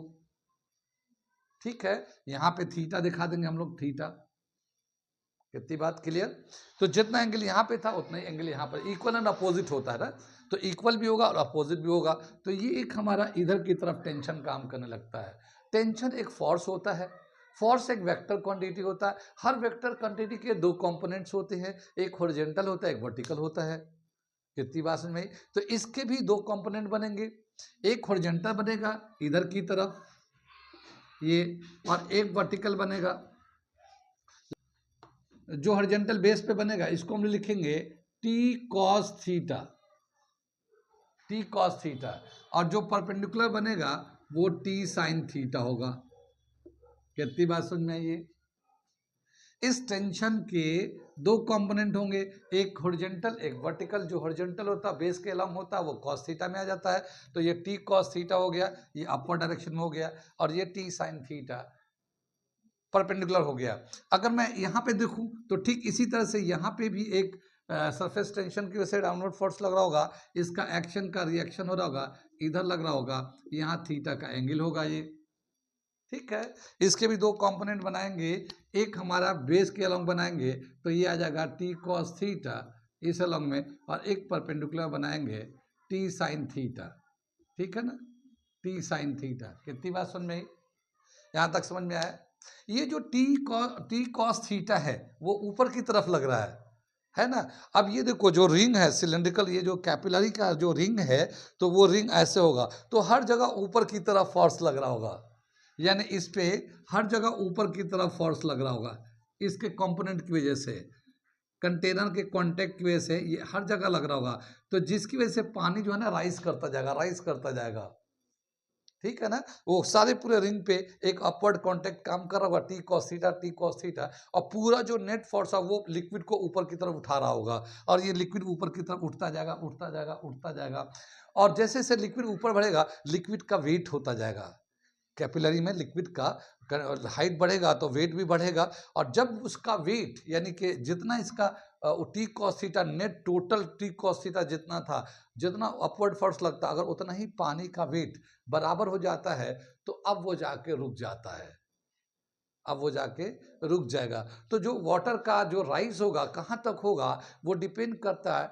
ठीक है, यहाँ पे थीटा दिखा देंगे हम लोग, थीटा। कितनी बात क्लियर? तो जितना एंगल यहाँ पे था उतना ही एंगल यहाँ पर, इक्वल एंड अपोजिट होता है ना, तो इक्वल भी होगा और अपोजिट भी होगा। तो ये एक हमारा इधर की तरफ टेंशन काम करने लगता है। टेंशन एक फोर्स होता है, फोर्स एक वेक्टर क्वांटिटी होता है। हर वेक्टर क्वांटिटी के दो कंपोनेंट्स होते हैं, एक हॉरिजॉन्टल होता है, एक वर्टिकल होता है। कितनी बात समझ में आई? तो इसके भी दो कंपोनेंट बनेंगे, एक हॉरिजॉन्टल बनेगा इधर की तरफ ये, और एक वर्टिकल बनेगा। जो हॉरिजॉन्टल बेस पे बनेगा इसको हम लिखेंगे T cos theta, T cos theta, और जो परपेंडिकुलर बनेगा वो टी साइन थीटा होगा। कितनी बात समझ में आई? ये इस टेंशन के दो कंपोनेंट होंगे, एक हॉरिजॉन्टल एक वर्टिकल। जो हॉरिजॉन्टल होता है बेस के अलॉन्ग होता है वो कॉस थीटा में आ जाता है, तो ये टी कॉस थीटा हो गया, ये अपवर्ड डायरेक्शन में हो गया, और ये टी साइन थीटा परपेंडिकुलर हो गया। अगर मैं यहाँ पे देखूं तो ठीक इसी तरह से यहाँ पे भी एक सरफेस टेंशन की वजह से डाउनवर्ड फोर्स लग रहा होगा, इसका एक्शन का रिएक्शन हो रहा होगा, इधर लग रहा होगा, यहाँ थीटा का एंगल होगा ये। ठीक है, इसके भी दो कंपोनेंट बनाएंगे, एक हमारा बेस के अलॉन्ग बनाएंगे तो ये आ जाएगा टी कॉस थीटा इस अलॉन्ग में, और एक परपेंडिकुलर बनाएंगे टी साइन थीटा। ठीक है ना, टी साइन थीटा। कितनी बात समझ में आई? यहाँ तक समझ में आया? ये जो टी कॉस थीटा है वो ऊपर की तरफ लग रहा है ना। अब ये देखो जो रिंग है सिलेंड्रिकल, ये जो कैपिलरी का जो रिंग है, तो वो रिंग ऐसे होगा तो हर जगह ऊपर की तरफ फोर्स लग रहा होगा, यानी इस पे हर जगह ऊपर की तरफ फोर्स लग रहा होगा, इसके कंपोनेंट की वजह से, कंटेनर के कांटेक्ट की वजह से ये हर जगह लग रहा होगा। तो जिसकी वजह से पानी जो है ना राइज करता जाएगा, राइज करता जाएगा। ठीक है ना, वो सारे पूरे रिंग पे एक अपवर्ड कांटेक्ट काम कर रहा होगा, T cos theta T cos theta, और पूरा जो नेट फोर्स है वो लिक्विड को ऊपर की तरफ उठा रहा होगा, और ये लिक्विड ऊपर की तरफ उठता जाएगा उठता जाएगा उठता जाएगा, और जैसे जैसे लिक्विड ऊपर बढ़ेगा लिक्विड का वेट होता जाएगा। कैपिलरी में लिक्विड का हाइट बढ़ेगा तो वेट भी बढ़ेगा, और जब उसका वेट यानी कि जितना इसका T cos theta net total T cos theta जितना था, जितना अपवर्ड फोर्स लगता अगर उतना ही पानी का वेट बराबर हो जाता है तो अब वो जाके रुक जाता है, अब वो जाके रुक जाएगा। तो जो वाटर का जो राइज होगा कहाँ तक होगा वो डिपेंड करता है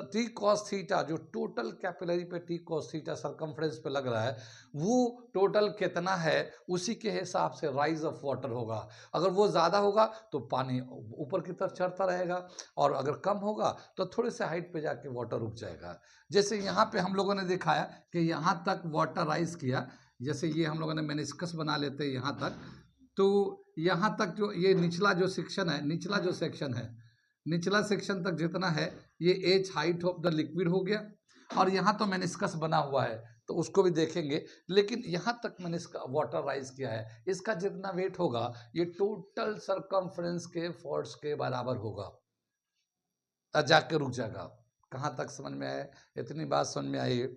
टी कॉस थीटा, जो टोटल कैपिलरी पे टी कॉस थीटा सरकमफ्रेंस पे लग रहा है वो टोटल कितना है उसी के हिसाब से राइज ऑफ वाटर होगा। अगर वो ज़्यादा होगा तो पानी ऊपर की तरफ चढ़ता रहेगा, और अगर कम होगा तो थोड़े से हाइट पे जाके वाटर रुक जाएगा। जैसे यहाँ पे हम लोगों ने दिखाया कि यहाँ तक वाटर राइज किया, जैसे ये हम लोगों ने मेनिस्कस बना लेते हैं यहाँ तक, तो यहाँ तक जो ये निचला जो सेक्शन है, निचला जो सेक्शन है, निचला सेक्शन तक जितना है ये as height of the liquid हो गया, और यहाँ तो मेनिस्कस बना हुआ है तो उसको भी देखेंगे, लेकिन यहाँ तक मैंने इसका वाटर राइज किया है, इसका जितना वेट होगा ये टोटल सरकमफ्रेंस के फोर्स के बराबर होगा, जाके रुक जाएगा। कहाँ तक समझ में आए? इतनी बात समझ में आई?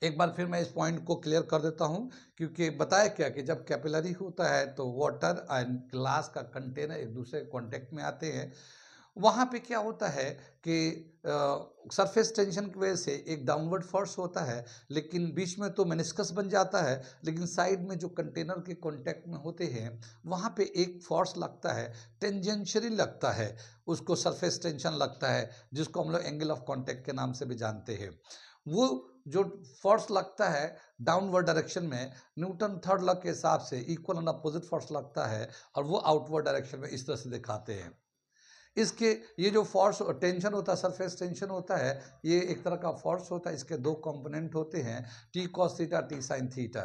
एक बार फिर मैं इस पॉइंट को क्लियर कर देता हूँ, क्योंकि बताया क्या कि जब कैपिलरी होता है तो वाटर एंड ग्लास का कंटेनर एक दूसरे के कॉन्टेक्ट में आते हैं, वहाँ पे क्या होता है कि सरफेस टेंशन की वजह से एक डाउनवर्ड फोर्स होता है, लेकिन बीच में तो मेनिस्कस बन जाता है, लेकिन साइड में जो कंटेनर के कांटेक्ट में होते हैं वहाँ पे एक फोर्स लगता है, टेंजेंशियली लगता है, उसको सरफेस टेंशन लगता है, जिसको हम लोग एंगल ऑफ कांटेक्ट के नाम से भी जानते हैं। वो जो फोर्स लगता है डाउनवर्ड डायरेक्शन में न्यूटन थर्ड लॉ के हिसाब से इक्वल एंड अपोजिट फोर्स लगता है, और वो आउटवर्ड डायरेक्शन में इस तरह से दिखाते हैं इसके ये जो फोर्स टेंशन होता है, सरफेस टेंशन होता है, ये एक तरह का फोर्स होता है। इसके दो कंपोनेंट होते हैं, T cos theta, T sine theta.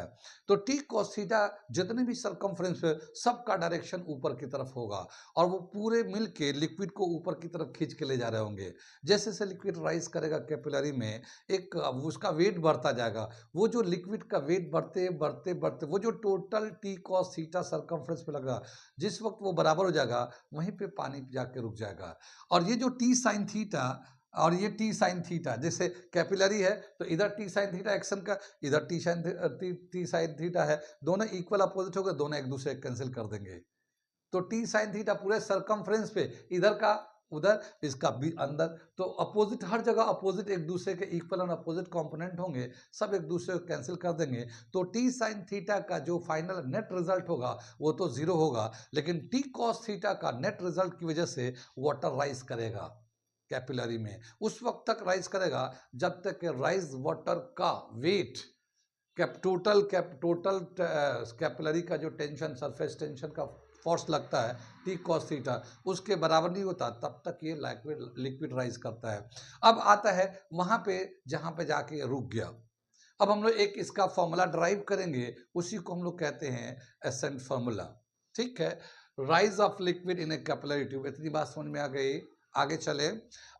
तो टी कॉस थीटा जितने भी सरकमफ्रेंस है सबका डायरेक्शन ऊपर की तरफ होगा और वो पूरे मिल के लिक्विड को ऊपर की तरफ खींच के ले जा रहे होंगे। जैसे जैसे लिक्विड राइज करेगा कैपिलरी में, एक उसका वेट बढ़ता जाएगा। वो जो लिक्विड का वेट बढ़ते बढ़ते बढ़ते वो जो total T cos theta circumference पे लगा, जिस वक्त वो बराबर हो जाएगा वहीं पे पानी जाके रुक जाएगा। और ये जो टी साइन थीटा और ये टी साइन थीटा, जैसे कैपिलरी है तो इधर टी साइन थीटा एक्शन का, इधर टी साइन थीटा है, दोनों इक्वल अपोजिट हो गए, दोनों एक दूसरे कैंसिल कर देंगे। तो टी साइन थीटा पूरे सरकमफ्रेंस पे, इधर का उधर, इसका भी अंदर, तो अपोजिट हर जगह अपोजिट एक दूसरे के इक्वल और अपोजिट कंपोनेंट होंगे, सब एक दूसरे को कैंसिल कर देंगे। तो टी साइन थीटा का जो फाइनल नेट रिजल्ट होगा वो तो जीरो होगा, लेकिन टी कॉस थीटा का नेट रिजल्ट की वजह से वाटर राइज करेगा कैपिलरी में। उस वक्त तक राइज करेगा जब तक कि राइज वाटर का वेट टोटल कैपिलरी का जो टेंशन, सरफेस टेंशन का फोर्स लगता है टी कॉस थीटा, उसके बराबर नहीं होता, तब तक ये लिक्विड राइज करता है। अब आता है वहां पे जहां पे जाके ये रुक गया। अब हम लोग एक इसका फॉर्मूला ड्राइव करेंगे, उसी को हम लोग कहते हैं एसेंट फॉर्मूला। ठीक है, rise of liquid in a capillary tube. इतनी बात समझ में आ गई। आगे चले,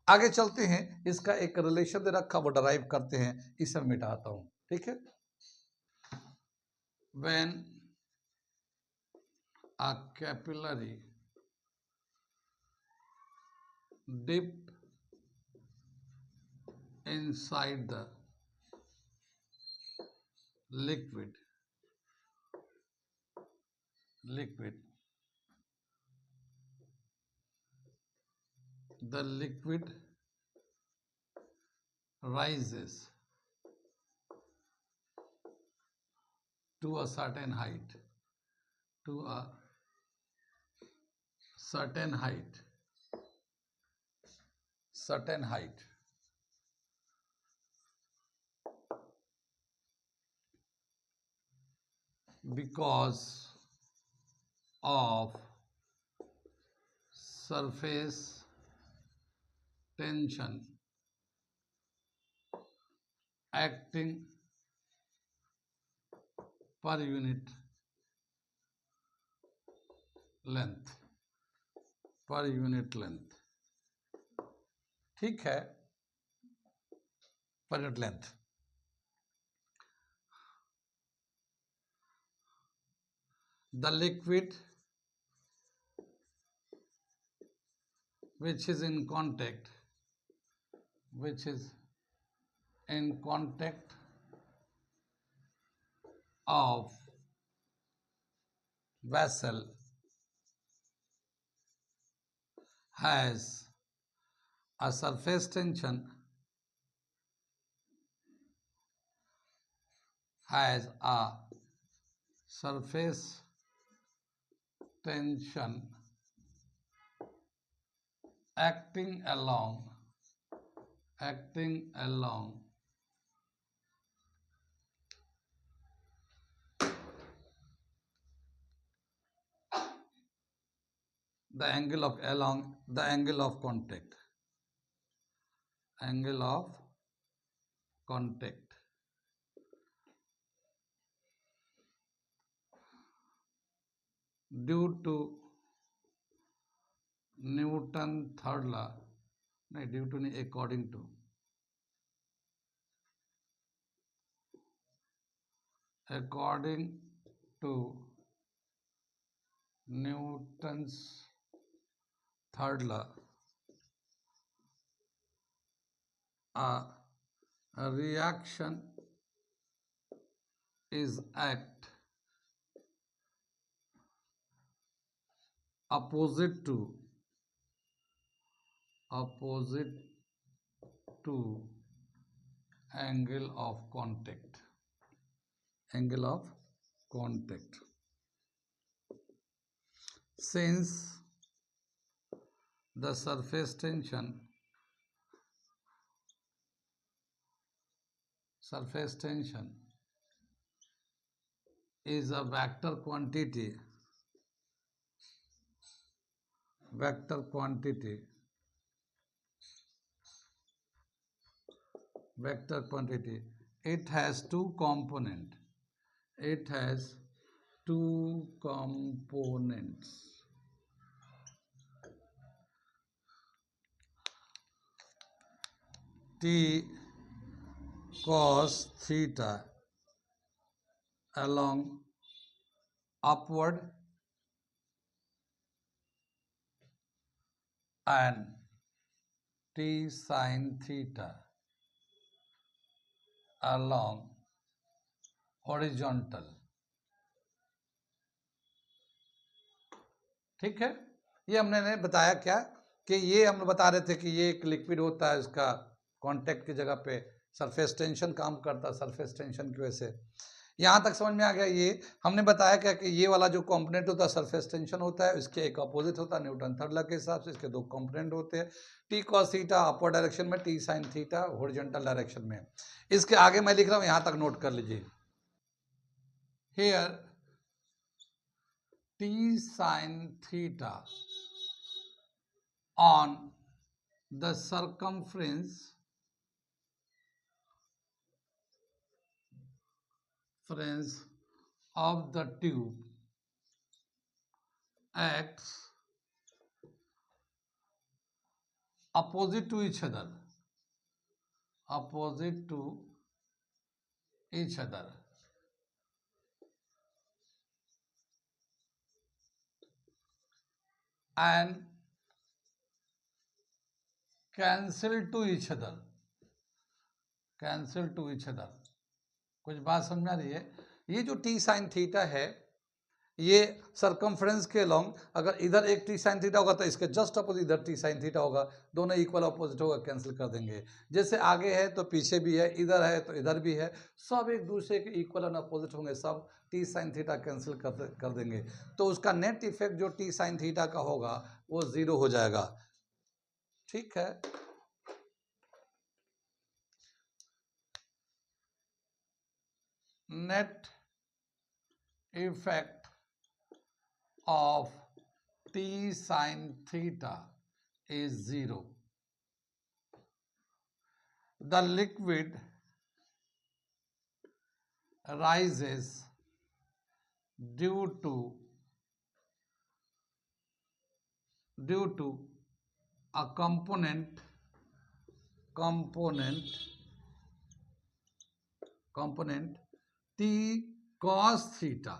आगे चलते हैं। इसका एक रिलेशन दे रखा, वो ड्राइव करते हैं, इसे मिटाता हूं। ठीक है, when a capillary dip inside the liquid the liquid rises to a certain height, to a certain height because of surface tension acting per unit length, ठीक है, per unit length. The liquid which is in contact of vessel has a surface tension acting along the angle of contact due to Newton third law, नहीं, due to नहीं, according to Newton's third law, a reaction is act opposite to angle of contact. Since the surface tension is a vector quantity vector quantity, it has two component, it has two components. T cos theta along upward and T sin theta along horizontal. ठीक है, ये हमने बताया क्या कि ये हम बता रहे थे कि ये एक लिक्विड होता है, इसका कांटेक्ट की जगह पे सरफेस टेंशन काम करता है, सरफेस टेंशन की वजह से। यहाँ तक समझ में आ गया। ये हमने बताया क्या कि ये वाला जो कंपोनेंट होता है सरफेस टेंशन होता है, इसके एक अपोजिट होता है न्यूटन थर्ड लॉ के हिसाब से। इसके दो कंपोनेंट होते हैं, T cos theta upper direction में, T sine theta horizontal direction में। इसके आगे मैं लिख रहा हूँ, यहाँ तक नोट कर लीजिए। Here T sin theta on the circumference of the tube acts opposite to each other, opposite to each other. And cancel to each other, cancel to each other. कुछ बात समझ आ रही है? ये जो टी साइन थीटा है, ये circumference के लॉन्ग, अगर इधर एक टी साइन थीटा होगा तो इसके जस्ट अपोजिट इधर टी साइन थीटा होगा, दोनों इक्वल अपोजिट होगा, कैंसिल कर देंगे। जैसे आगे है तो पीछे भी है, इधर है तो इधर भी है, सब एक दूसरे के इक्वल और अपोजिट होंगे, सब टी साइन थीटा कैंसिल कर देंगे। तो उसका नेट इफेक्ट जो टी साइन थीटा का होगा वो 0 हो जाएगा। ठीक है, net effect of T sin theta is 0. The liquid rises due to a component T cos theta,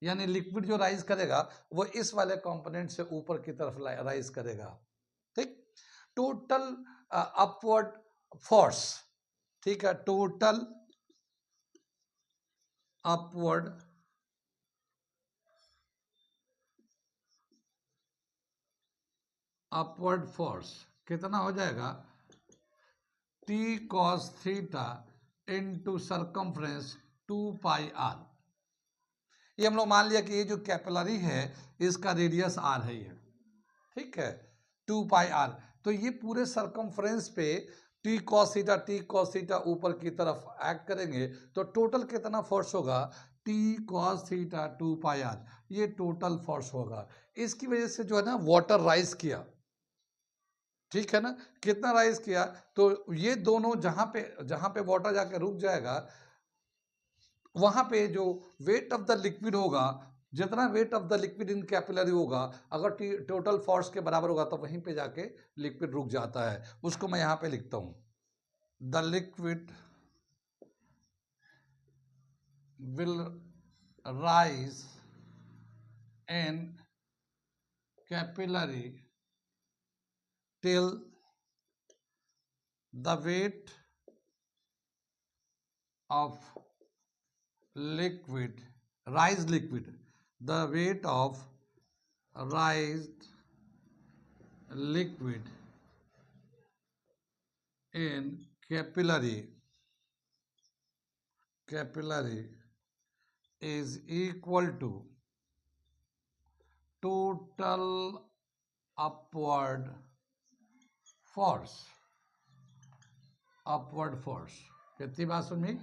यानी लिक्विड जो राइज करेगा वो इस वाले कंपोनेंट से ऊपर की तरफ राइज करेगा। ठीक, टोटल अपवर्ड फोर्स, ठीक है, टोटल अपवर्ड फोर्स कितना हो जाएगा? T cos theta into circumference 2 पाई r। ये हम लोग मान लिया कि ये जो कैपिलरी है इसका रेडियस r है, ये ठीक है, 2 पाई r। तो ये पूरे सरकमफ्रेंस पे T cos थीटा ऊपर की तरफ एक्ट करेंगे तो टोटल कितना फोर्स होगा? T cos थीटा 2 पाई r, ये टोटल फोर्स होगा। इसकी वजह से जो है ना वाटर राइज किया, ठीक है ना, कितना राइज किया? तो ये दोनों जहां पे वाटर जाके रुक जाएगा, वहां पे जो वेट ऑफ द लिक्विड होगा, जितना wait of the liquid in capillary होगा, अगर टोटल फोर्स के बराबर होगा तो वहीं पे जाके लिक्विड रुक जाता है। उसको मैं यहां पे लिखता हूं, the liquid will rise in capillary till the weight of liquid, the weight of raised liquid in capillary is equal to total upward force. कितनी बात सुनी?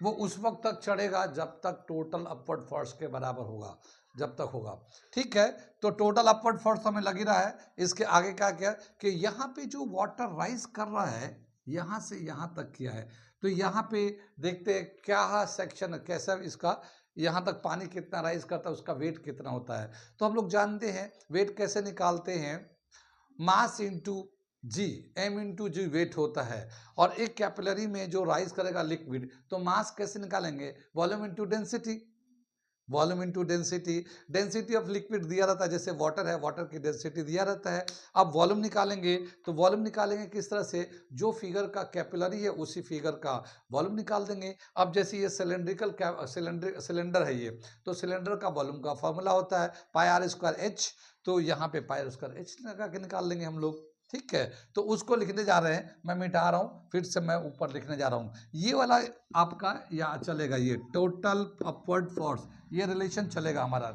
वो उस वक्त तक चढ़ेगा जब तक टोटल अपवर्ड फोर्स के बराबर होगा, जब तक होगा। ठीक है, तो टोटल अपवर्ड फोर्स हमें लग ही रहा है। इसके आगे क्या किया कि यहाँ पे जो वाटर राइज कर रहा है, यहाँ से यहाँ तक किया है। तो यहाँ पे देखते हैं क्या सेक्शन कैसा इसका, यहाँ तक पानी कितना राइज करता है, उसका वेट कितना होता है। तो हम लोग जानते हैं वेट कैसे निकालते हैं, मास इंटू जी, एम इंटू जी वेट होता है। और एक कैपिलरी में जो राइज करेगा लिक्विड, तो मास कैसे निकालेंगे, volume into density, volume into density. Density of liquid दिया रहता है, जैसे वाटर है, वाटर की डेंसिटी दिया रहता है। अब वॉल्यूम निकालेंगे, तो वॉल्यूम निकालेंगे किस तरह से, जो फिगर का कैपिलरी है उसी फिगर का वॉल्यूम निकाल देंगे। अब जैसे ये सिलेंड्रिकल सिलेंडर है ये, तो सिलेंडर का वॉल्यूम का फॉर्मूला होता है पाई आर स्क्वायर एच, तो यहाँ पे पाई आर स्क्वायर एच लगा के निकाल लेंगे हम लोग। ठीक है, तो उसको लिखने जा रहे हैं, मैं मिटा रहा हूँ, फिर से मैं ऊपर लिखने जा रहा हूँ। ये वाला आपका या चलेगा, ये टोटल अपवर्ड फोर्स, ये रिलेशन चलेगा हमारा।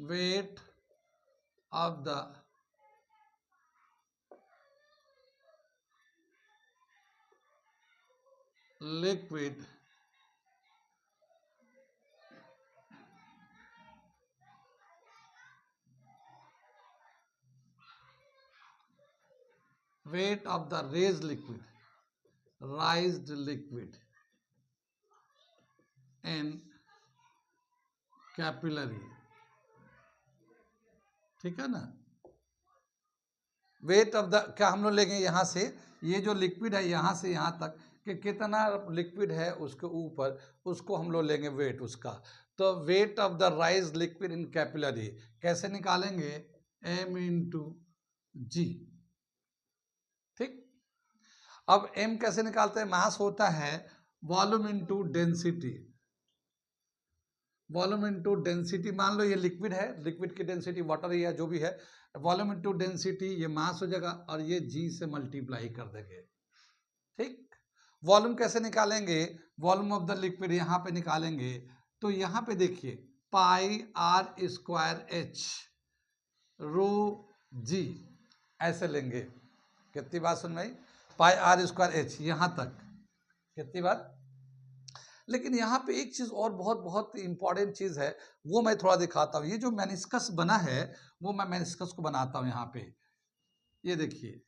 Wait of the liquid weight of the raised liquid in capillary, ठीक है ना। वेट ऑफ द क्या हम लोग लेंगे, यहाँ से ये जो लिक्विड है यहाँ से यहाँ तक कि कितना लिक्विड है उसके ऊपर, उसको हम लोग लेंगे वेट उसका। तो wait of the rise liquid in capillary कैसे निकालेंगे, एम इंटू जी। ठीक, अब m कैसे निकालते हैं, मास होता है volume into density, volume into density. मान लो ये लिक्विड है, लिक्विड की डेंसिटी वाटर या जो भी है, वॉल्यूम इंटू डेंसिटी, ये मास हो जाएगा और ये g से मल्टीप्लाई कर देंगे। ठीक, वॉल्यूम कैसे निकालेंगे, वॉल्यूम ऑफ द लिक्विड यहाँ पे निकालेंगे, तो यहाँ पे देखिए पाई आर स्क्वायर एच रो जी ऐसे लेंगे। कितनी बात सुन भाई, पाई आर स्क्वायर एच यहाँ तक, कितनी बात। लेकिन यहाँ पे एक चीज और बहुत बहुत इंपॉर्टेंट चीज है, वो मैं थोड़ा दिखाता हूँ। ये जो मेनिस्कस बना है, वो मैं मेनिस्कस को बनाता हूँ यहाँ पे, ये देखिए।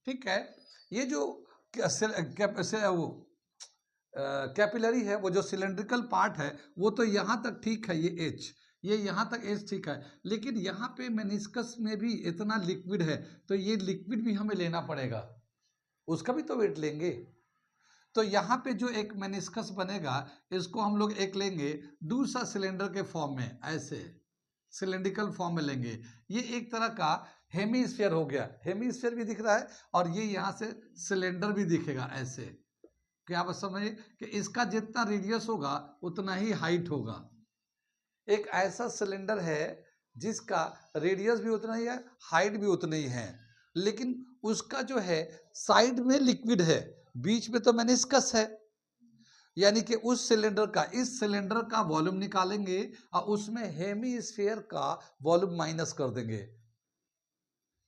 ठीक है, ये जो वो कैपिलरी है, वो जो सिलेंड्रिकल पार्ट है, वो तो यहाँ तक ठीक है, ये एच, ये यहाँ तक एच ठीक है। लेकिन यहाँ पे मेनिस्कस में भी इतना लिक्विड है, तो ये लिक्विड भी हमें लेना पड़ेगा, उसका भी तो वेट लेंगे। तो यहाँ पे जो एक मेनिस्कस बनेगा, इसको हम लोग एक लेंगे दूसरा सिलेंडर के फॉर्म में, ऐसे सिलेंड्रिकल फॉर्म में लेंगे। ये एक तरह का हेमीस्फीयर हो गया, हेमीस्फीयर भी दिख रहा है और ये यहाँ से सिलेंडर भी दिखेगा ऐसे। क्या आप समझिए कि इसका जितना रेडियस होगा उतना ही हाइट होगा। एक ऐसा सिलेंडर है जिसका रेडियस भी उतना ही है, हाइट भी उतनी ही है, लेकिन उसका जो है साइड में लिक्विड है, बीच में तो मेनिस्कस है। यानी कि उस सिलेंडर का इस सिलेंडर का वॉल्यूम निकालेंगे और उसमें हेमीस्फीयर का वॉल्यूम माइनस कर देंगे।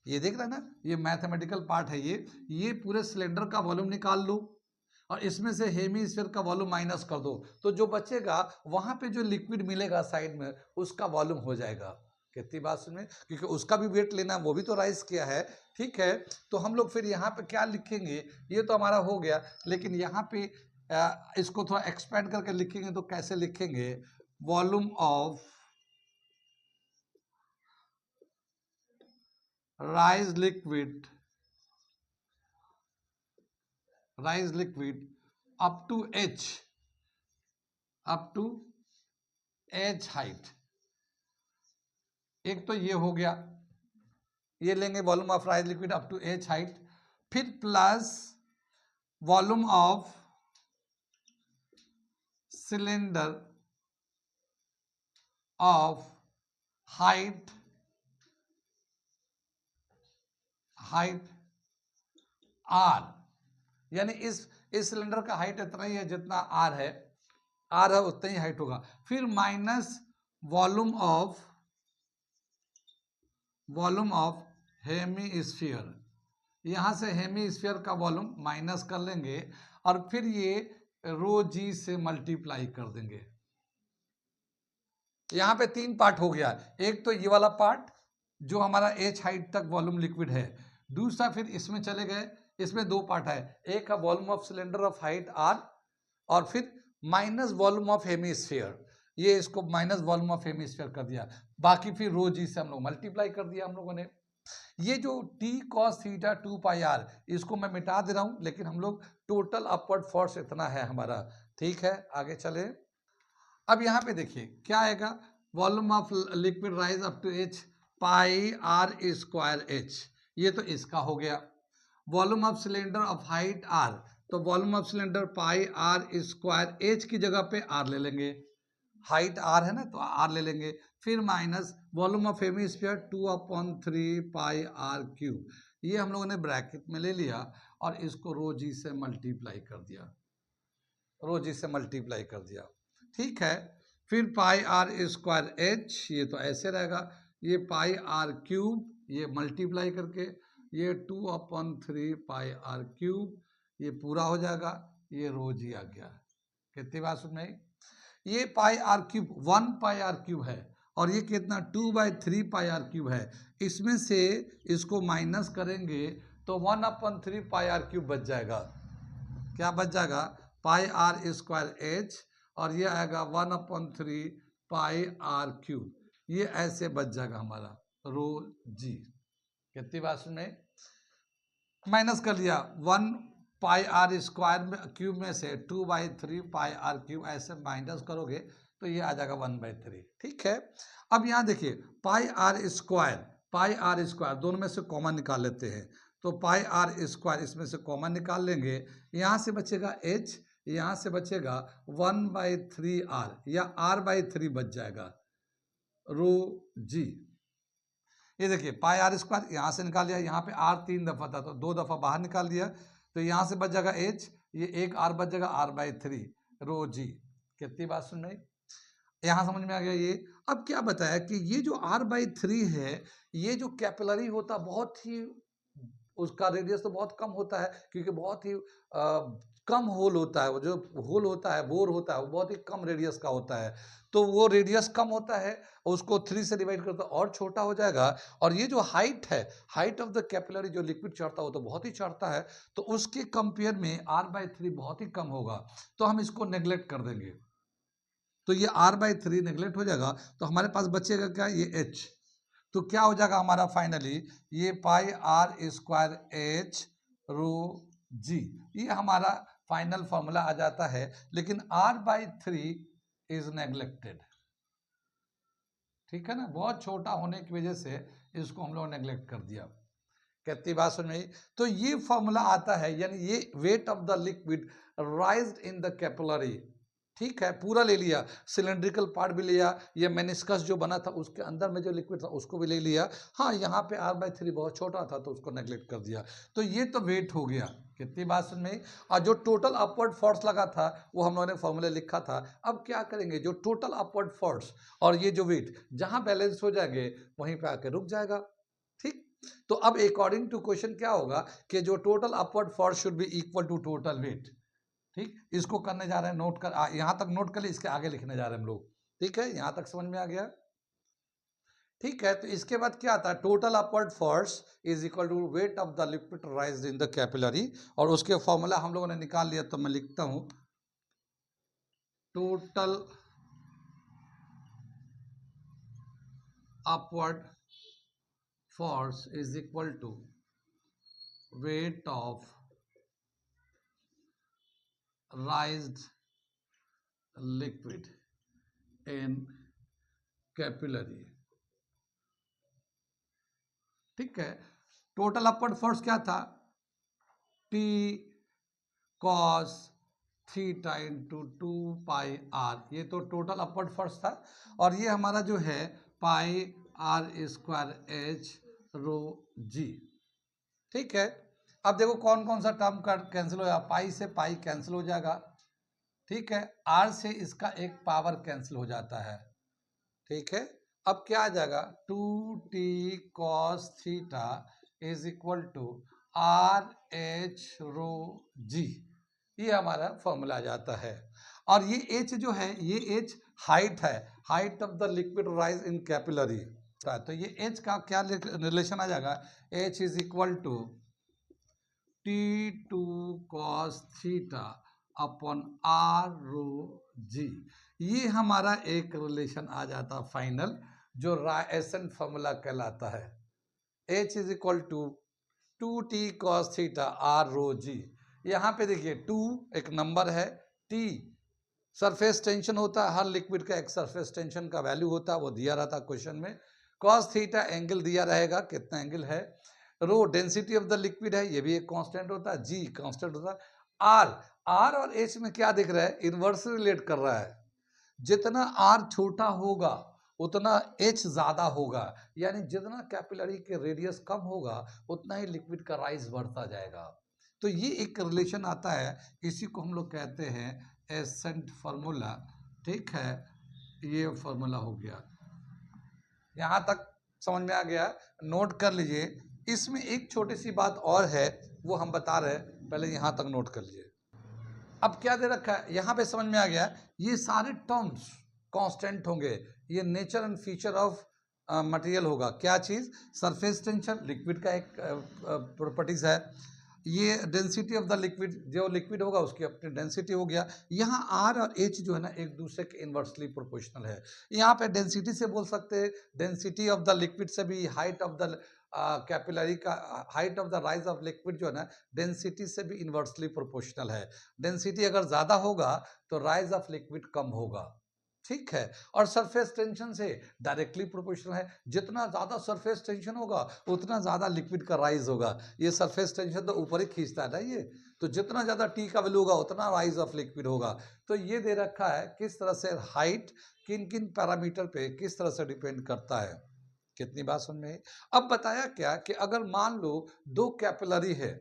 ये देख रहे हैं ना, ये मैथमेटिकल पार्ट है, ये पूरे सिलेंडर का वॉल्यूम निकाल लो और इसमें से हेमीस्फीयर का वॉल्यूम माइनस कर दो, तो जो बचेगा वहां पे जो लिक्विड मिलेगा साइड में, उसका वॉल्यूम हो जाएगा। कितनी बात सुनिए, क्योंकि उसका भी वेट लेना, वो भी तो राइज किया है। ठीक है, तो हम लोग फिर यहाँ पे क्या लिखेंगे, ये तो हमारा हो गया, लेकिन यहाँ पे इसको थोड़ा एक्सपेंड करके लिखेंगे, तो कैसे लिखेंगे, volume of rise liquid up to h height. एक तो ये हो गया, ये लेंगे volume of rise liquid up to h height, फिर plus volume of cylinder of height r, यानी इस सिलेंडर का हाइट इतना ही है जितना r है, r है उतना ही हाइट होगा। फिर minus volume of volume of hemisphere, यहाँ से हेमीस्फीयर का वॉल्यूम माइनस कर लेंगे और फिर ये रो जी से मल्टीप्लाई कर देंगे। यहाँ पे 3 पार्ट हो गया, एक तो ये वाला पार्ट जो हमारा एच हाइट तक वॉल्यूम लिक्विड है, दूसरा फिर इसमें चले गए, इसमें 2 पार्ट है, एक है volume of cylinder of height r और फिर माइनस वॉल्यूम ऑफ हेमीस्फीयर, ये इसको माइनस वॉल्यूम ऑफ हेमीस्फीयर कर दिया, बाकी फिर रो जी से हम लोग मल्टीप्लाई कर दिया हम लोगों ने। ये जो t cos थीटा 2 पाई r इसको मैं मिटा दे रहा हूं, लेकिन हम लोग टोटल अपवर्ड फोर्स इतना है हमारा। ठीक है, आगे चले। अब यहाँ पे देखिए क्या आएगा, volume of liquid rise up to h pi r square h, ये तो इसका हो गया। Volume of cylinder of height r, तो volume of cylinder pi r square h की जगह पे r ले लेंगे, हाइट r है ना तो r ले लेंगे, फिर minus volume of hemisphere 2/3 pi r cube, ये हम लोगों ने ब्रैकेट में ले लिया और इसको रो जी से मल्टीप्लाई कर दिया, रो जी से मल्टीप्लाई कर दिया। ठीक है, फिर पाई r स्क्वायर h, ये तो ऐसे रहेगा, ये पाई r क्यूब, ये मल्टीप्लाई करके ये 2/3 पाई r क्यूब, ये पूरा हो जाएगा, ये रो जी आ गया। कितनी बात सुन में, ये pi R cube 1 pi R cube है और ये कितना 2/3 पाई आर क्यूब है, इसमें से इसको माइनस करेंगे तो 1/3 पाई आर क्यूब बच जाएगा। क्या बच जाएगा, पाई आर स्क्वायर एच और ये आएगा 1/3 पाई आर क्यूब, ये ऐसे बच जाएगा हमारा रो जी। कितनी बात में माइनस कर लिया 1 पाई आर स्क्वायर में क्यूब में से 2/3 पाई आर क्यूब, ऐसे माइनस करोगे तो ये आ जाएगा 1/3। ठीक है, अब यहाँ देखिए पाई आर स्क्वायर दोनों में से कॉमन निकाल लेते हैं, तो पाई आर स्क्वायर इसमें से कॉमन निकाल लेंगे, यहाँ से बचेगा h, यहाँ से बचेगा 1/3 r या r/3 बच जाएगा रो जी। ये देखिए पाई आर स्क्वायर यहाँ से निकाल लिया, यहाँ पे r 3 दफा था तो 2 दफा बाहर निकाल दिया, तो यहाँ से बच जाएगा h, ये एक r बच जाएगा r/3 रो जी। कितनी बात सुन रही, यहाँ समझ में आ गया ये। अब क्या बताया कि ये जो r/3 है, ये जो कैपिलरी होता बहुत ही, उसका रेडियस तो बहुत कम होता है क्योंकि बहुत ही कम होल होता है, वो जो होल होता है बोर होता है वो बहुत ही कम रेडियस का होता है, तो वो रेडियस कम होता है, उसको 3 से डिवाइड करता और छोटा हो जाएगा। और ये जो हाइट है, हाइट ऑफ द कैपिलरी जो लिक्विड चढ़ता हो तो बहुत ही चढ़ता है, तो उसके कंपेयर में r/3 बहुत ही कम होगा, तो हम इसको नेग्लेक्ट कर देंगे, तो ये r/3 नेग्लेक्ट हो जाएगा, तो हमारे पास बचेगा क्या, ये h, तो क्या हो जाएगा हमारा फाइनली, ये pi are square H rho g, ये हमारा फाइनल फॉर्मूला आ जाता है, लेकिन r/3 इज नेग्लेक्टेड। ठीक है ना, बहुत छोटा होने की वजह से इसको हम लोग नेग्लेक्ट कर दिया। कितनी बात सुन में, तो ये फॉर्मूला आता है, यानी ये wait of the liquid raised in the capillary. ठीक है, पूरा ले लिया, सिलेंड्रिकल पार्ट भी लिया, ये मेनिस्कस जो बना था उसके अंदर में जो लिक्विड था उसको भी ले लिया, हाँ यहाँ पे r/3 बहुत छोटा था तो उसको नेग्लेक्ट कर दिया, तो ये तो वेट हो गया। कितनी बात सुन में, और जो टोटल अपवर्ड फोर्स लगा था वो हम लोगों ने फॉर्मूले लिखा था। अब क्या करेंगे, जो टोटल अपवर्ड फोर्स और ये जो वेट जहाँ बैलेंस हो जाएंगे वहीं पे आके रुक जाएगा। ठीक, तो अब अकॉर्डिंग टू क्वेश्चन क्या होगा कि जो total upward force should be equal to total weight. ठीक, इसको करने जा रहे हैं, नोट कर, यहां तक नोट कर ले, इसके आगे लिखने जा रहे हैं हम लोग। ठीक है, यहां तक समझ में आ गया। ठीक है, तो इसके बाद क्या आता है, total upward force is equal to weight of the liquid raised in the capillary, और उसके फॉर्मूला हम लोगों ने निकाल लिया, तो मैं लिखता हूं total upward force is equal to weight of raised liquid in capillary. ठीक है, टोटल अपवर्ड फोर्स क्या था, T cos theta into 2 pi r, ये तो टोटल अपवर्ड फोर्स था, और ये हमारा जो है पाई आर स्क्वायर एच रो जी। ठीक है, अब देखो कौन कौन सा टर्म का कैंसिल हो जाएगा, पाई से पाई कैंसिल हो जाएगा। ठीक है, आर से इसका एक पावर कैंसिल हो जाता है। ठीक है, अब क्या आ जाएगा, 2t cos theta is equal to R H rho g, ये हमारा फॉर्मूला आ जाता है। और ये एच जो है, ये एच हाइट है, height of the liquid rise in capillary. तो ये एच का क्या रिलेशन आ जाएगा, H is equal to T2 cos theta upon R rho g, ये हमारा एक रिलेशन आ जाता फाइनल, जो रायसन फॉर्मूला कहलाता है। H is equal to 2t cos theta R rho g. यहाँ पे देखिए 2 एक नंबर है, T सरफेस टेंशन होता है, हर लिक्विड का एक सरफेस टेंशन का वैल्यू होता है, वो दिया रहता क्वेश्चन में। cos थीटा एंगल दिया रहेगा, कितना एंगल है। Rho density of the liquid है, ये भी एक कांस्टेंट होता है, जी कांस्टेंट होता है। आर और एच में क्या दिख रहा है, इनवर्स रिलेट कर रहा है। जितना आर छोटा होगा उतना एच ज्यादा होगा, यानी जितना कैपिलरी के रेडियस कम होगा उतना ही लिक्विड का राइज बढ़ता जाएगा। तो ये एक रिलेशन आता है, इसी को हम लोग कहते हैं एसेंट फार्मूला। ठीक है, ये फार्मूला हो गया, यहाँ तक समझ में आ गया, नोट कर लीजिए। इसमें एक छोटी सी बात और है, वो हम बता रहे हैं, पहले यहाँ तक नोट कर लीजिए। अब क्या दे रखा है, यहाँ पे समझ में आ गया, ये सारे टर्म्स कांस्टेंट होंगे, ये nature and feature of material होगा। क्या चीज़, सरफेस टेंशन लिक्विड का एक प्रॉपर्टीज है, ये डेंसिटी ऑफ द लिक्विड, जो लिक्विड होगा उसकी अपनी डेंसिटी हो गया। यहाँ आर और एच जो है ना एक दूसरे के इन्वर्सली प्रोपोर्शनल है। यहाँ पे डेंसिटी से बोल सकते हैं, डेंसिटी ऑफ द लिक्विड से भी हाइट ऑफ द कैपिलरी का, height of the rise of liquid जो है ना डेंसिटी से भी इन्वर्सली प्रोपोर्शनल है। डेंसिटी अगर ज़्यादा होगा तो राइज ऑफ लिक्विड कम होगा। ठीक है, और सरफेस टेंशन से डायरेक्टली प्रोपोर्शनल है, जितना ज़्यादा सरफेस टेंशन होगा उतना ज़्यादा लिक्विड का राइज होगा। ये सरफेस टेंशन तो ऊपर ही खींचता है ना ये, तो जितना ज़्यादा टी का वैल्यू होगा उतना राइज ऑफ लिक्विड होगा। तो ये दे रखा है किस तरह से हाइट किन किन पैरामीटर पे किस तरह से डिपेंड करता है। कितनी बात समझ में। अब बताया क्या कि अगर मान लो दो कैपिलरी है,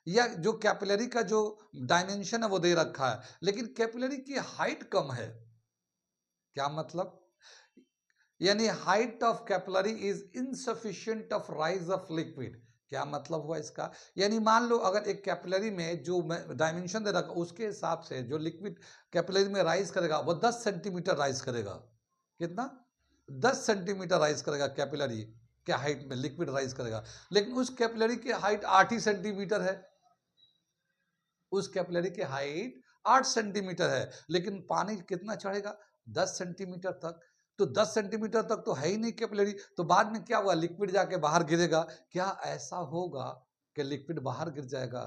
या जो कैपिलरी का जो डायमेंशन है वो दे रखा है, लेकिन कैपिलरी की हाइट कम है। क्या मतलब, यानी height of capillary is insufficient of rise of liquid. क्या मतलब हुआ इसका, यानी मान लो अगर एक कैपिलरी में जो डायमेंशन दे रखा उसके हिसाब से जो लिक्विड कैपिलरी में राइज करेगा वो 10 सेंटीमीटर राइज करेगा। कितना, 10 सेंटीमीटर राइज करेगा कैपिलरी के हाइट में, लिक्विड राइज करेगा। लेकिन उस कैपिलरी की हाइट 8 ही सेंटीमीटर है, उस कैपिलरी की हाइट 8 सेंटीमीटर है, लेकिन पानी कितना चढ़ेगा, 10 सेंटीमीटर तक। तो 10 सेंटीमीटर तक तो है ही नहीं कैपिलरी, तो बाद में क्या हुआ, लिक्विड जाके बाहर गिरेगा। क्या ऐसा होगा कि लिक्विड बाहर गिर जाएगा?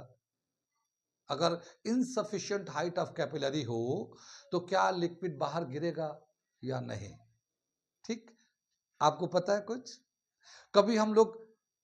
अगर इनसफिशिएंट हाइट ऑफ कैपिलरी हो तो क्या लिक्विड बाहर गिरेगा या नहीं? ठीक, आपको पता है कुछ, कभी हम लोग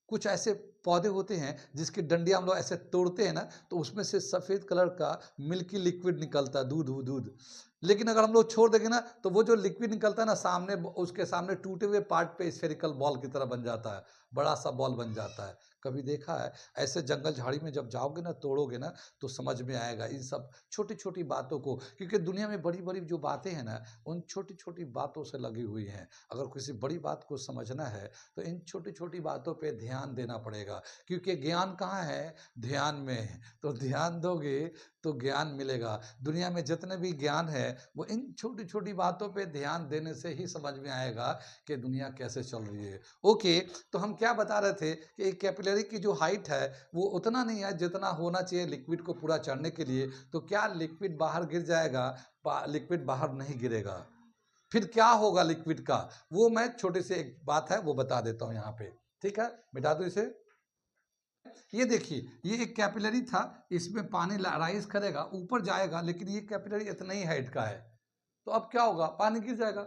कुछ ऐसे पौधे होते हैं जिसकी डंडियां हम लोग ऐसे तोड़ते हैं ना, तो उसमें से सफ़ेद कलर का मिल्की लिक्विड निकलता है, दूध दूध। लेकिन अगर हम लोग छोड़ देंगे ना तो वो जो लिक्विड निकलता है ना, सामने उसके सामने टूटे हुए पार्ट पे स्फेरिकल बॉल की तरह बन जाता है, बड़ा सा बॉल बन जाता है। कभी देखा है ऐसे जंगल झाड़ी में जब जाओगे ना, तोड़ोगे ना, तो समझ में आएगा इन सब छोटी छोटी बातों को, क्योंकि दुनिया में बड़ी बड़ी जो बातें हैं ना उन छोटी छोटी बातों से लगी हुई हैं। अगर किसी बड़ी बात को समझना है तो इन छोटी छोटी बातों पे ध्यान देना पड़ेगा, क्योंकि ज्ञान कहाँ है, ध्यान में है। तो ध्यान दोगे तो ज्ञान मिलेगा। दुनिया में जितने भी ज्ञान है वो इन छोटी छोटी बातों पे ध्यान देने से ही समझ में आएगा कि दुनिया कैसे चल रही है। ओके, तो हम क्या बता रहे थे कि एक कैपिलरी की जो हाइट है वो उतना नहीं है जितना होना चाहिए लिक्विड को पूरा चढ़ने के लिए। तो क्या लिक्विड बाहर गिर जाएगा? लिक्विड बाहर नहीं गिरेगा। फिर क्या होगा लिक्विड का, वो मैं छोटी सी एक बात है वो बता देता हूँ यहाँ पे। ठीक है, मिटा दो इसे। ये देखिए, ये एक कैपिलरी था, इसमें पानी राइज करेगा ऊपर जाएगा, लेकिन ये कैपिलरी इतना ही हाइट का है, तो अब क्या होगा, पानी गिर जाएगा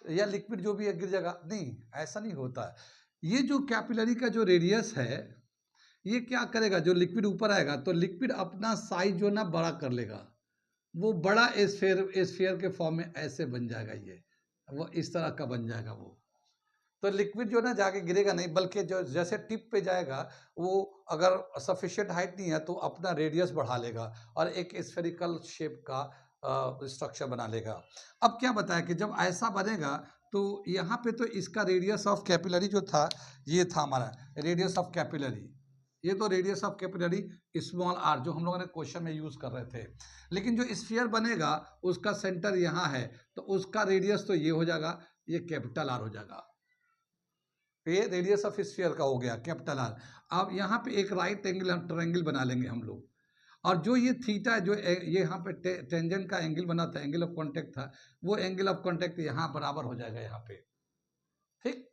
या लिक्विड जो भी है गिर जाएगा? नहीं, ऐसा नहीं होता है। ये जो कैपिलरी का जो रेडियस है ये क्या करेगा, जो लिक्विड ऊपर आएगा तो लिक्विड अपना साइज जो ना बड़ा कर लेगा, वो बड़ा स्फीयर के फॉर्म में ऐसे बन जाएगा, ये वो इस तरह का बन जाएगा वो। तो लिक्विड जो ना जाके गिरेगा नहीं, बल्कि जो जैसे टिप पे जाएगा वो अगर सफिशिएंट हाइट नहीं है तो अपना रेडियस बढ़ा लेगा और एक स्फेरिकल शेप का स्ट्रक्चर बना लेगा। अब क्या बताया कि जब ऐसा बनेगा तो यहाँ पे तो इसका रेडियस ऑफ कैपिलरी जो था ये था हमारा रेडियस ऑफ कैपिलरी, ये तो radius of capillary small r जो हम लोगों ने क्वेश्चन में यूज कर रहे थे। लेकिन जो स्फीयर बनेगा उसका सेंटर यहाँ है तो उसका रेडियस तो ये हो जाएगा, ये कैपिटल आर हो जाएगा। ये रेडियस ऑफ स्फीयर का हो गया कैपिटल आर। अब यहाँ पे एक राइट एंगल हम ट्रायंगल बना लेंगे हम लोग, और जो ये थीटा है जो ये यहाँ पे टेंजेंट का एंगल बना था, एंगल ऑफ कांटेक्ट था, वो एंगल ऑफ कांटेक्ट यहाँ बराबर हो जाएगा यहाँ पे, ठीक।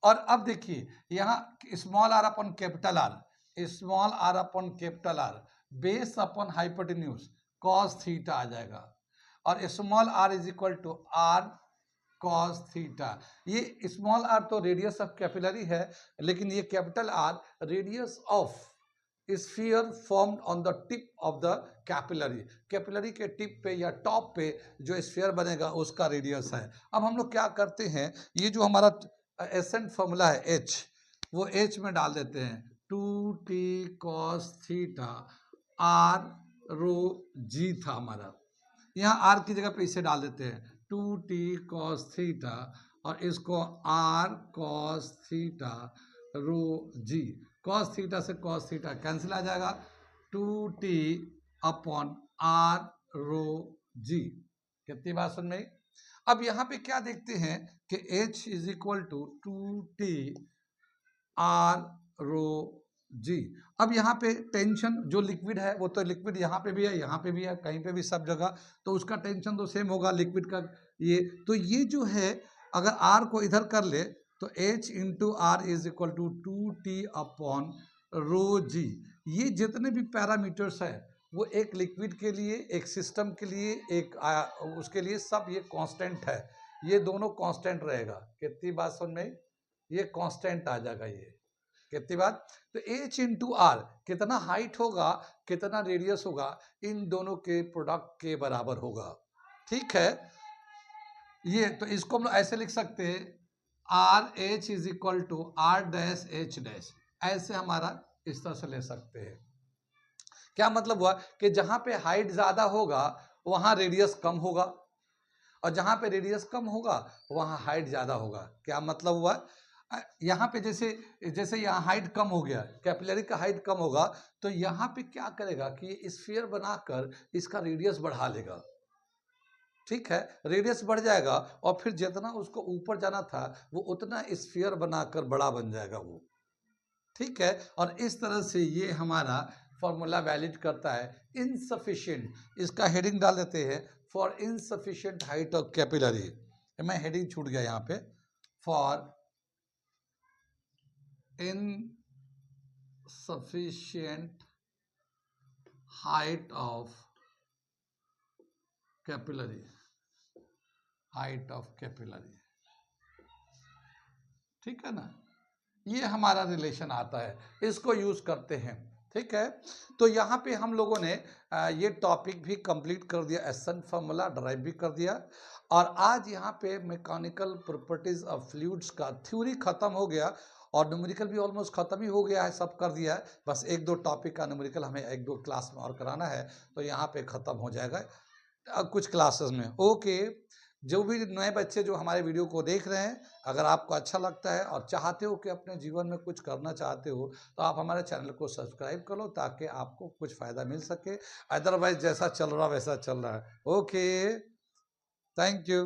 और अब देखिए यहाँ small R upon capital R, small R upon capital R base upon hypotenuse cos theta आ जाएगा, और small R is equal to R cos theta. ये स्मॉल आर तो रेडियस ऑफ कैपिलरी है, लेकिन ये capital R radius of sphere formed on the tip of the capillary, capillary के tip पे या टॉप पे जो स्फीयर बनेगा उसका रेडियस है। अब हम लोग क्या करते हैं, ये जो हमारा एसेंट फॉर्मूला है एच, वो एच में डाल देते हैं 2t cos theta R rho जी था हमारा, यहाँ आर की जगह पे इसे डाल देते हैं 2t cos थीटा, और इसको r cos थीटा रो जी, cos थीटा से cos थीटा कैंसिल आ जाएगा, 2t अपॉन r रो जी। कितनी बात सुन में। अब यहाँ पे क्या देखते हैं कि h is equal to 2t r rho g. अब यहाँ पे टेंशन जो लिक्विड है वो तो लिक्विड यहाँ पे भी है, यहाँ पे भी है, कहीं पे भी सब जगह, तो उसका टेंशन तो सेम होगा लिक्विड का। ये तो ये जो है अगर R को इधर कर ले तो H into R is equal to 2t upon rho g. ये जितने भी पैरामीटर्स है वो एक लिक्विड के लिए, एक सिस्टम के लिए, एक उसके लिए सब ये कांस्टेंट है, ये दोनों कांस्टेंट रहेगा। कितनी बात समझ में, ये कांस्टेंट आ जाएगा ये। कितनी बात, तो H इंटू आर कितना हाइट होगा कितना रेडियस होगा इन दोनों के प्रोडक्ट के बराबर होगा, ठीक है। ये तो इसको हम लोग ऐसे लिख सकते हैं r h is equal to r dash h dash, ऐसे हमारा इस तरह से ले सकते हैं। क्या मतलब हुआ कि जहां पे हाइट ज्यादा होगा वहां रेडियस कम होगा, और जहां पे रेडियस कम होगा वहां हाइट ज्यादा होगा। क्या मतलब हुआ, यहाँ पे जैसे यहाँ हाइट कम हो गया, कैपिलरी का हाइट कम होगा, तो यहाँ पे क्या करेगा कि ये स्फीयर बनाकर इसका रेडियस बढ़ा लेगा, ठीक है। रेडियस बढ़ जाएगा और फिर जितना उसको ऊपर जाना था वो उतना स्फीयर बनाकर बड़ा बन जाएगा वो, ठीक है। और इस तरह से ये हमारा फॉर्मूला वैलिड करता है इनसफिशिएंट, इसका हेडिंग डाल देते हैं for insufficient height of capillary, मैं हेडिंग छूट गया यहाँ पे, for insufficient height of capillary, height of capillary, ठीक है ना। ये हमारा रिलेशन आता है, इसको यूज करते हैं, ठीक है। तो यहाँ पे हम लोगों ने ये टॉपिक भी कंप्लीट कर दिया, एसेंट फार्मूला ड्राइव भी कर दिया, और आज यहाँ पे मैकेनिकल प्रॉपर्टीज ऑफ फ्लूइड्स का थ्योरी खत्म हो गया, और न्यूमेरिकल भी ऑलमोस्ट खत्म ही हो गया है, सब कर दिया है। बस एक दो टॉपिक का न्यूमेरिकल हमें एक दो क्लास में और कराना है, तो यहाँ पे ख़त्म हो जाएगा कुछ क्लासेस में। ओके, जो भी नए बच्चे जो हमारे वीडियो को देख रहे हैं, अगर आपको अच्छा लगता है और चाहते हो कि अपने जीवन में कुछ करना चाहते हो तो आप हमारे चैनल को सब्सक्राइब करो ताकि आपको कुछ फ़ायदा मिल सके। अदरवाइज जैसा चल रहा वैसा चल रहा है। Okay, thank you.